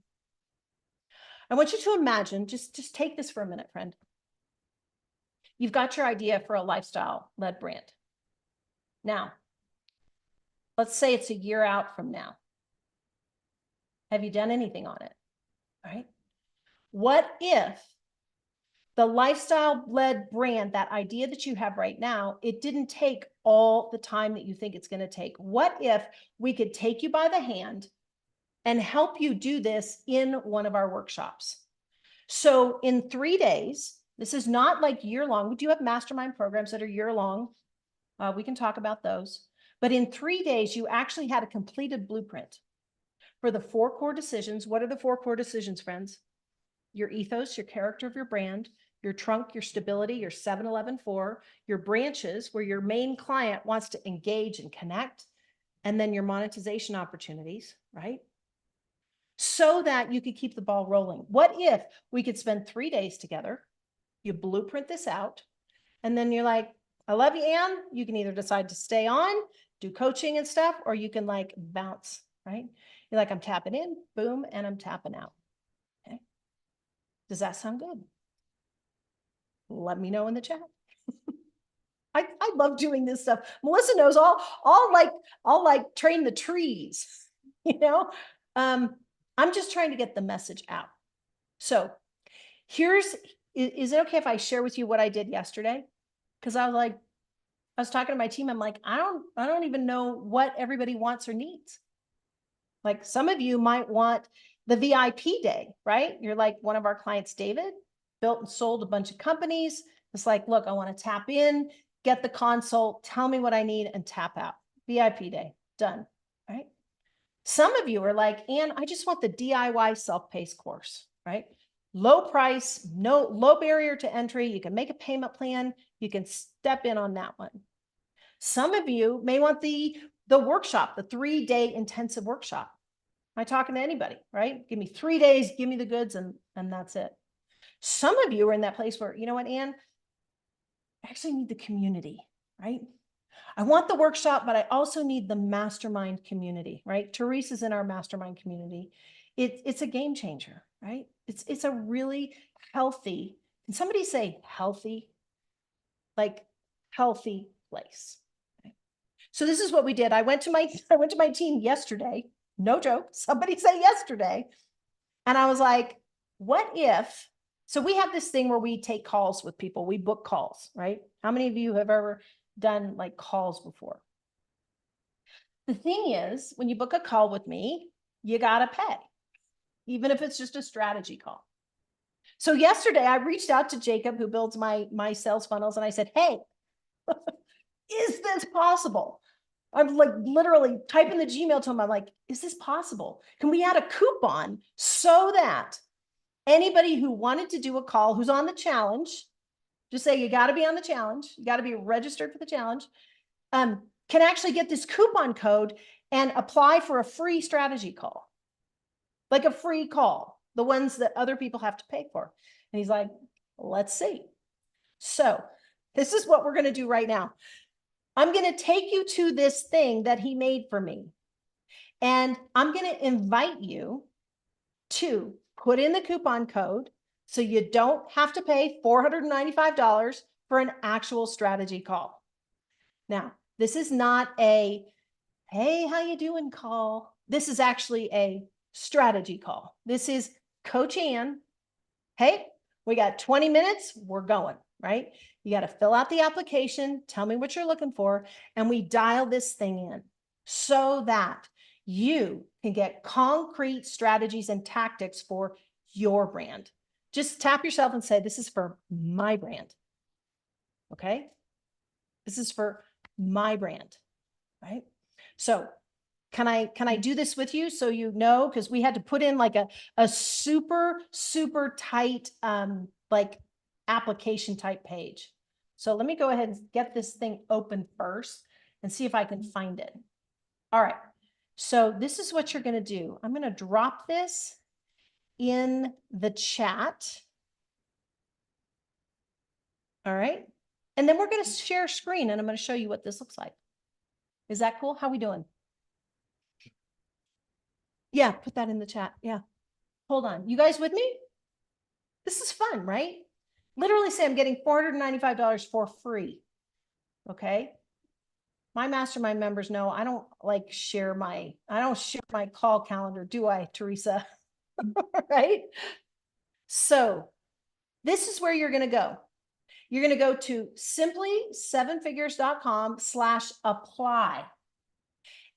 I want you to imagine, just take this for a minute, friend. You've got your idea for a lifestyle-led brand. Now, let's say it's a year out from now. Have you done anything on it? All right. What if The lifestyle-led brand, that idea that you have right now, it didn't take all the time that you think it's going to take. What if we could take you by the hand and help you do this in one of our workshops? So in 3 days, this is not like year long. We do have mastermind programs that are year long. We can talk about those. But in 3 days, you actually had a completed blueprint for the 4 core decisions. What are the 4 core decisions, friends? Your ethos, your character of your brand, your trunk, your stability, your 7-Eleven 4, your branches where your main client wants to engage and connect, and then your monetization opportunities, right? So that you could keep the ball rolling. What if we could spend 3 days together, you blueprint this out, and then you're like, I love you, Anne. You can either decide to stay on, do coaching and stuff, or you can like bounce, right? You're like, I'm tapping in, boom, and I'm tapping out. Okay. Does that sound good? Let me know in the chat. I love doing this stuff. Melissa knows I'll like train the trees, you know? I'm just trying to get the message out. So is it okay if I share with you what I did yesterday? Because I was talking to my team. I'm like, I don't even know what everybody wants or needs. Like some of you might want the VIP day, right? You're like one of our clients, David, built and sold a bunch of companies. It's like, look, I want to tap in, get the consult, tell me what I need, and tap out. VIP day, done, right? Some of you are like, Anne, I just want the DIY self-paced course, right? Low price, no low barrier to entry. You can make a payment plan. You can step in on that one. Some of you may want the workshop, the 3-day intensive workshop. Am I talking to anybody, right? Give me 3 days, give me the goods, and that's it. Some of you are in that place where, you know what, Anne, I actually need the community, right? I want the workshop, but I also need the mastermind community, right? Teresa's in our mastermind community. It's a game changer, right? It's a really healthy, can somebody say healthy? Like healthy place. Okay. So this is what we did. I went to my team yesterday. No joke. Somebody say yesterday. And I was like, what if, so we have this thing where we take calls with people. We book calls, right? How many of you have ever done like calls before? The thing is, when you book a call with me, you got to pay, even if it's just a strategy call. So yesterday I reached out to Jacob, who builds my sales funnels. And I said, hey, is this possible? I'm like literally typing the Gmail to him. I'm like, is this possible? Can we add a coupon so that anybody who wanted to do a call, who's on the challenge, just say you got to be on the challenge, you got to be registered for the challenge, can actually get this coupon code and apply for a free strategy call, like a free call, the ones that other people have to pay for. And he's like, let's see. So this is what we're going to do right now. I'm going to take you to this thing that he made for me. And I'm going to invite you to put in the coupon code so you don't have to pay $495 for an actual strategy call. Now, this is not a, hey, how you doing call. This is actually a strategy call. This is Coach Anne. Hey, we got 20 minutes. We're going, right? You got to fill out the application, tell me what you're looking for, and we dial this thing in so that you can get concrete strategies and tactics for your brand. Just tap yourself and say, this is for my brand. Okay? This is for my brand, right? So can I do this with you so you know? Because we had to put in like a super, super tight like application type page. So let me go ahead and get this thing open first and see if I can find it. All right. So this is what you're going to do. I'm going to drop this in the chat. All right. And then we're going to share screen and I'm going to show you what this looks like. Is that cool? How are we doing? Yeah, put that in the chat. Yeah. Hold on. You guys with me? This is fun, right? Literally say I'm getting $495 for free. Okay. My mastermind members know I don't like share my call calendar, do I, Teresa? Right? So This is where you're going to go. You're going to go to simply7figures.com/apply.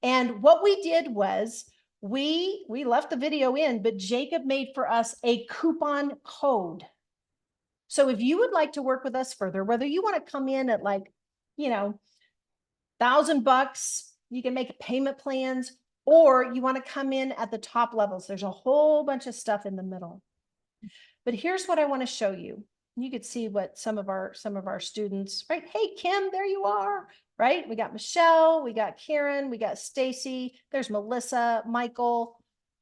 And what we did was we left the video in, but Jacob made for us a coupon code. So if you would like to work with us further, whether you want to come in at like, you know, $1,000, you can make payment plans, or you want to come in at the top levels. There's a whole bunch of stuff in the middle. But here's what I want to show you. You could see what some of our students, right? Hey, Kim, there you are, right? We got Michelle, we got Karen, we got Stacy, there's Melissa, Michael.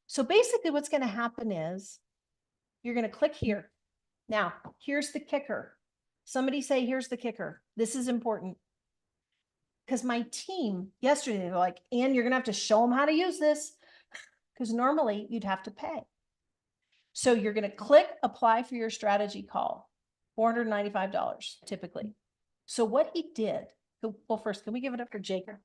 So basically what's going to happen is you're going to click here. Now, here's the kicker. Somebody say, here's the kicker. This is important. Because my team yesterday, they're like, Ann, you're going to have to show them how to use this. Because normally you'd have to pay. So you're going to click apply for your strategy call, $495 typically. So what he did, well, first, can we give it up for Jacob?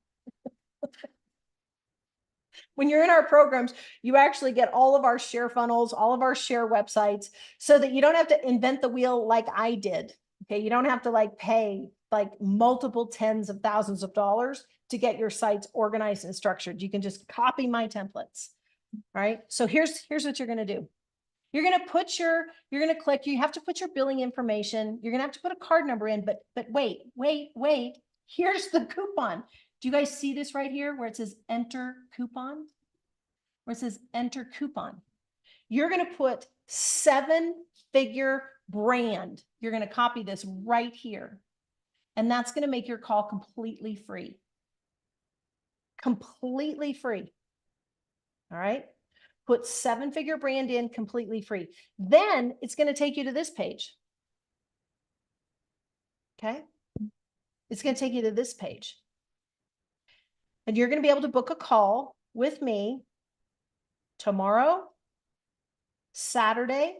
When you're in our programs, you actually get all of our share funnels, all of our share websites, so that you don't have to invent the wheel like I did. Okay. You don't have to like pay like multiple tens of thousands of dollars to get your sites organized and structured. You can just copy my templates. All right. So here's what you're going to do. You're going to click, you have to put your billing information. You're going to have to put a card number in, but wait. Here's the coupon. Do you guys see this right here where it says enter coupon? Where it says enter coupon. You're going to put 7-figure brand. You're going to copy this right here. And that's going to make your call completely free. Completely free. All right. Put 7-figure brand in completely free. Then it's going to take you to this page. Okay. It's going to take you to this page. And you're going to be able to book a call with me tomorrow, Saturday,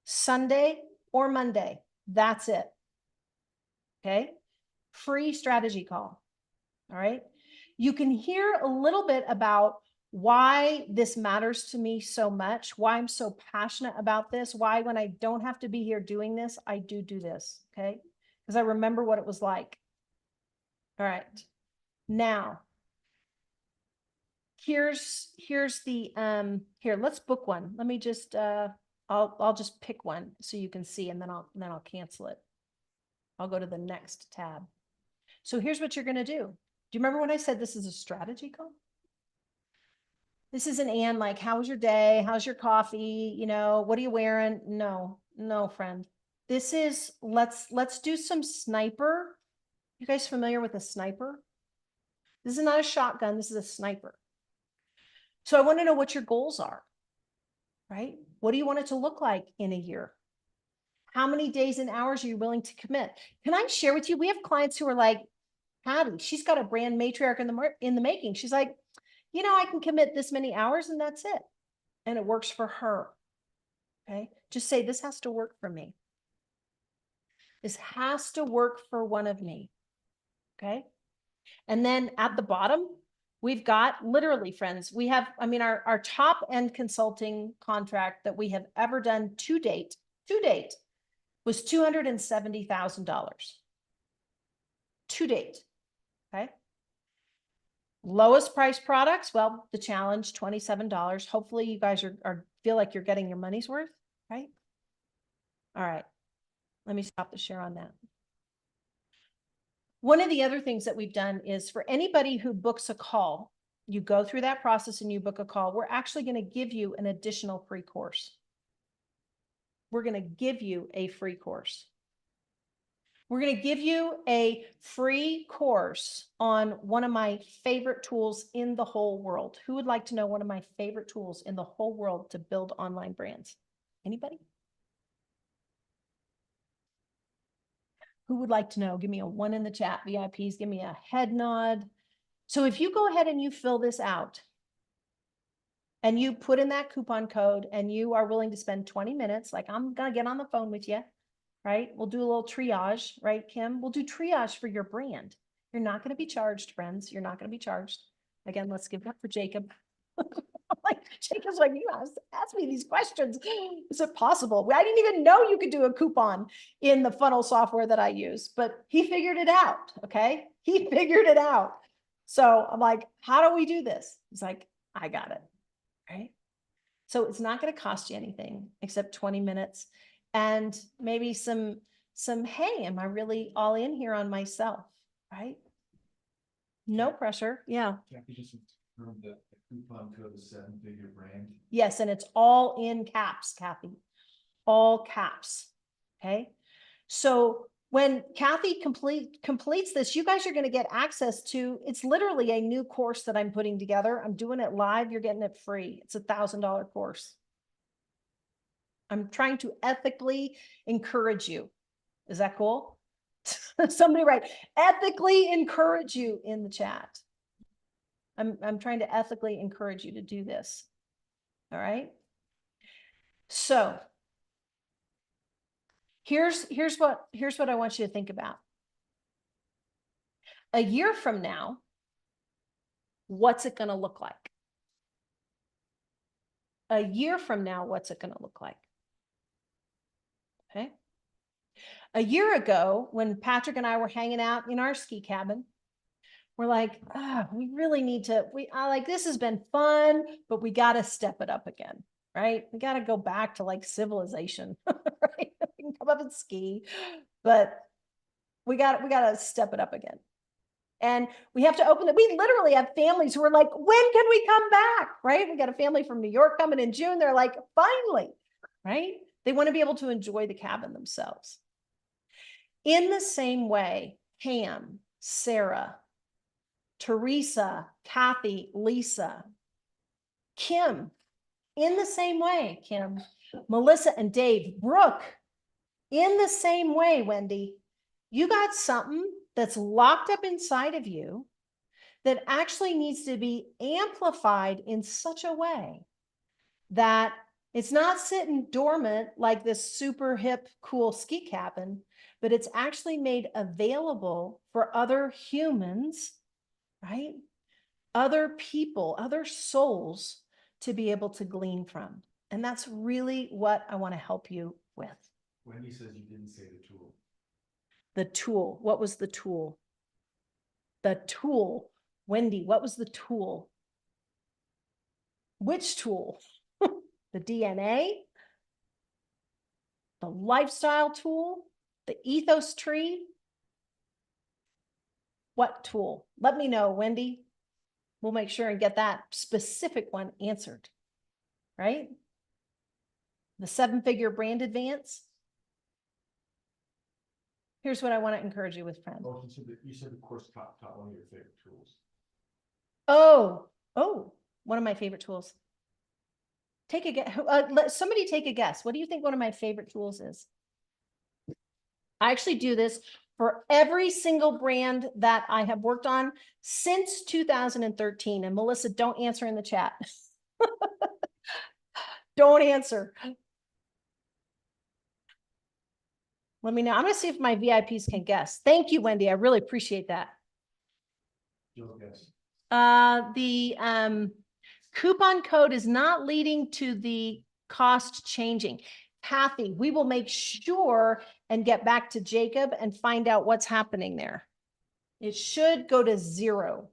Sunday, or Monday. That's it. Okay. Free strategy call. All right. You can hear a little bit about why this matters to me so much, why I'm so passionate about this, why when I don't have to be here doing this, I do this, okay? Because I remember what it was like. All right. Now, here's the, here, let's book one. Let me just, I'll just pick one so you can see, and then I'll cancel it. I'll go to the next tab. So here's what you're going to do. Do you remember when I said this is a strategy call? This isn't Ann, like, how was your day? How's your coffee? You know, what are you wearing? No, friend. This is, let's do some sniper. You guys familiar with a sniper? This is not a shotgun. This is a sniper. So I want to know what your goals are, right? What do you want it to look like in a year? How many days and hours are you willing to commit? Can I share with you? We have clients who are like, Patty, she's got a brand matriarch in the making. She's like, you know, I can commit this many hours and that's it. And it works for her. Okay. Just say, this has to work for me. This has to work for one of me. Okay. And then at the bottom, we've got literally, friends, we have, I mean, our top end consulting contract that we have ever done to date was $270,000 to date. Okay. Lowest price products, well, the challenge, $27. Hopefully you guys feel like you're getting your money's worth, right? All right, let me stop the share on that. One of the other things that we've done is for anybody who books a call, you go through that process and you book a call, we're actually going to give you an additional free course. We're going to give you a free course. We're going to give you a free course on one of my favorite tools in the whole world. Who would like to know one of my favorite tools in the whole world to build online brands? Anybody? Who would like to know? Give me a 1 in the chat. VIPs, give me a head nod. So if you go ahead and you fill this out and you put in that coupon code and you are willing to spend 20 minutes, like I'm going to get on the phone with you, right? We'll do a little triage, right, Kim? We'll do triage for your brand. You're not going to be charged, friends. You're not going to be charged. Again, let's give it up for Jacob. Like, Jacob's like, you ask me these questions. Is it possible? I didn't even know you could do a coupon in the funnel software that I use, but he figured it out. Okay. He figured it out. So I'm like, how do we do this? He's like, I got it. Right. So it's not going to cost you anything except 20 minutes and maybe some, hey, am I really all in here on myself? Right. No pressure. Yeah.
Kathy, just confirm that the coupon code is 7-figure brand.
Yes. And it's all in caps, Kathy, all caps. Okay. So when Kathy completes this, you guys are going to get access to, it's literally a new course that I'm putting together. I'm doing it live. You're getting it free. It's $1,000 course. I'm trying to ethically encourage you. Is that cool? Somebody write, ethically encourage you in the chat. I'm trying to ethically encourage you to do this. All right. So here's what I want you to think about. A year from now, what's it going to look like? A year from now, what's it going to look like? Okay. A year ago, when Patrick and I were hanging out in our ski cabin, we're like, we really need to, like, this has been fun, but we got to step it up again, right? We got to go back to like civilization, right? We can come up and ski, but we got to step it up again. And we have to open it. We literally have families who are like, when can we come back? Right? We got a family from New York coming in June. They're like, finally, right? They want to be able to enjoy the cabin themselves. In the same way, Pam, Sarah, Teresa, Kathy, Lisa, Kim, in the same way, Kim, Melissa and Dave, Brooke, in the same way, Wendy, you got something that's locked up inside of you that actually needs to be amplified in such a way that it's not sitting dormant like this super hip, cool ski cabin, but it's actually made available for other humans, right? Other people, other souls to be able to glean from. And that's really what I want to help you with.
Wendy says you didn't say the tool.
The tool. What was the tool? The tool. Wendy, what was the tool? Which tool? The DNA? The lifestyle tool? The ethos tree? What tool? Let me know, Wendy. We'll make sure and get that specific one answered, right? The 7-figure brand advance. Here's what I want to encourage you with, friends.
Oh, you said the course taught one of your favorite tools.
Oh, one of my favorite tools. Take a guess. Let somebody take a guess. What do you think one of my favorite tools is? I actually do this for every single brand that I have worked on since 2013. And Melissa, don't answer in the chat. Don't answer. Let me know. I'm going to see if my VIPs can guess. Thank you, Wendy. I really appreciate that.
You'll guess.
The coupon code is not leading to the cost changing. Kathy, we will make sure and get back to Jacob and find out what's happening there. It should go to 0.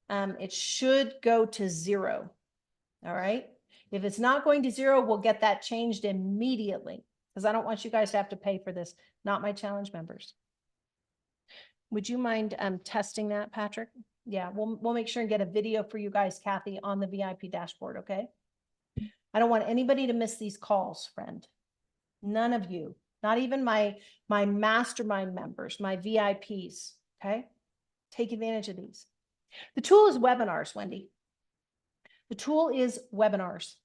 It should go to 0. All right. If it's not going to 0, we'll get that changed immediately because I don't want you guys to have to pay for this. Not my challenge members. Would you mind testing that, Patrick? Yeah, we'll make sure and get a video for you guys, Kathy, on the VIP dashboard, okay? I don't want anybody to miss these calls, friend. None of you, not even my mastermind members, my VIPs, okay? Take advantage of these. The tool is webinars, Wendy. The tool is webinars.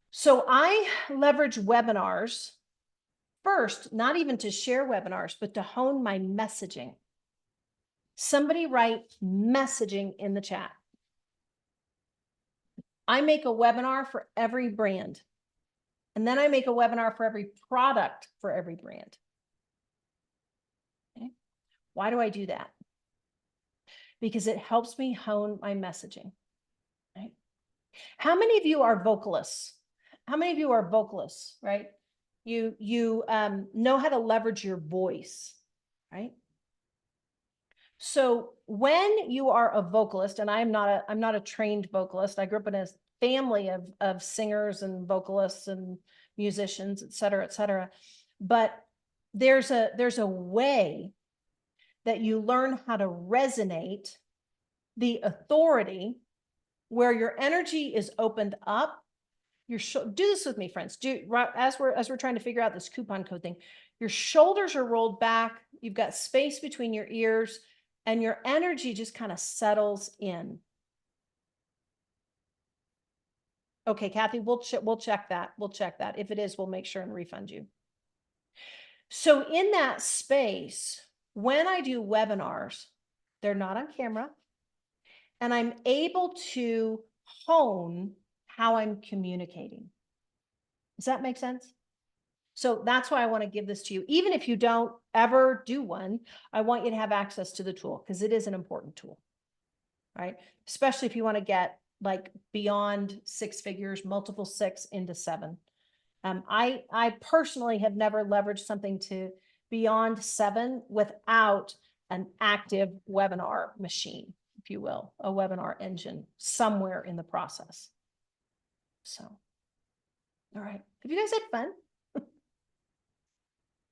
So I leverage webinars first, not even to share webinars, but to hone my messaging. Somebody write messaging in the chat. I make a webinar for every brand. And then I make a webinar for every product for every brand. Okay. Why do I do that? Because it helps me hone my messaging. Right? How many of you are vocalists? How many of you are vocalists, right? You know how to leverage your voice, right? So when you are a vocalist, and I'm not a trained vocalist. I grew up in a family of singers and vocalists and musicians, et cetera, et cetera. But there's a way that you learn how to resonate the authority where your energy is opened up. Do this with me, friends. As we're trying to figure out this coupon code thing. Your shoulders are rolled back. You've got space between your ears, and your energy just kind of settles in. Okay, Kathy, we'll check that. We'll check that. If it is, we'll make sure and refund you. So in that space, when I do webinars, they're not on camera, and I'm able to hone how I'm communicating. Does that make sense? So that's why I want to give this to you. Even if you don't ever do one, I want you to have access to the tool because it is an important tool, right? Especially if you want to get like beyond 6 figures, multiple 6 into 7. I personally have never leveraged something to beyond 7 without an active webinar machine, if you will, a webinar engine somewhere in the process. So, all right. Have you guys had fun?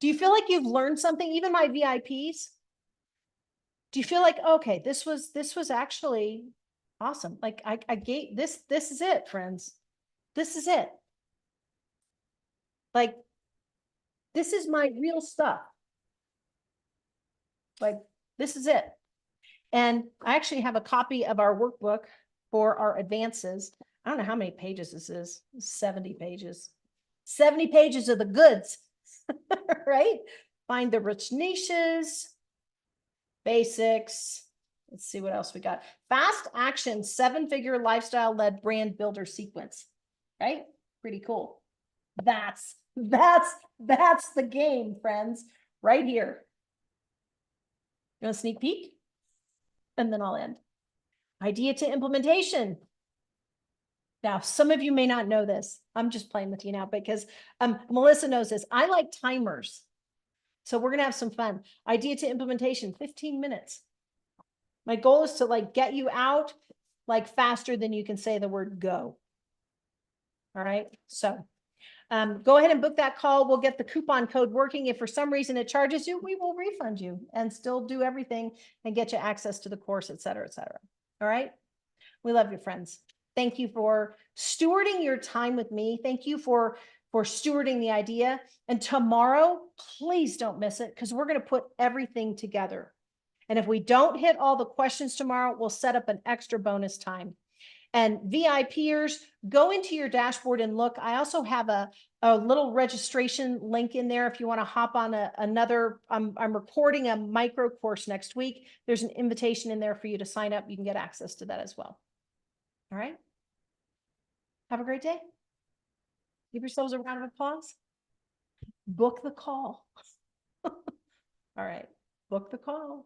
Do you feel like you've learned something? Even my VIPs? Do you feel like, okay, this was actually awesome. Like I gave this is it, friends. This is it. Like, this is my real stuff. Like, this is it. And I actually have a copy of our workbook for our advances. I don't know how many pages this is. 70 pages. 70 pages of the goods, right? Find the rich niches, basics. Let's see what else we got. Fast action, 7-figure lifestyle-led brand builder sequence, right? Pretty cool. That's the game, friends, right here. You want a sneak peek? And then I'll end. Idea to implementation. Now, some of you may not know this. I'm just playing with you now because Melissa knows this. I like timers. So we're going to have some fun. Idea to implementation, 15 minutes. My goal is to like get you out like faster than you can say the word go. All right. So go ahead and book that call. We'll get the coupon code working. If for some reason it charges you, we will refund you and still do everything and get you access to the course, et cetera, et cetera. All right. We love you, friends. Thank you for stewarding your time with me. Thank you for stewarding the idea. And tomorrow, please don't miss it because we're going to put everything together. And if we don't hit all the questions tomorrow, we'll set up an extra bonus time. And VIPers, go into your dashboard and look. I also have a little registration link in there if you want to hop on another. I'm recording a micro course next week. There's an invitation in there for you to sign up. You can get access to that as well. All right. Have a great day. Give yourselves a round of applause. Book the call. All right. Book the call.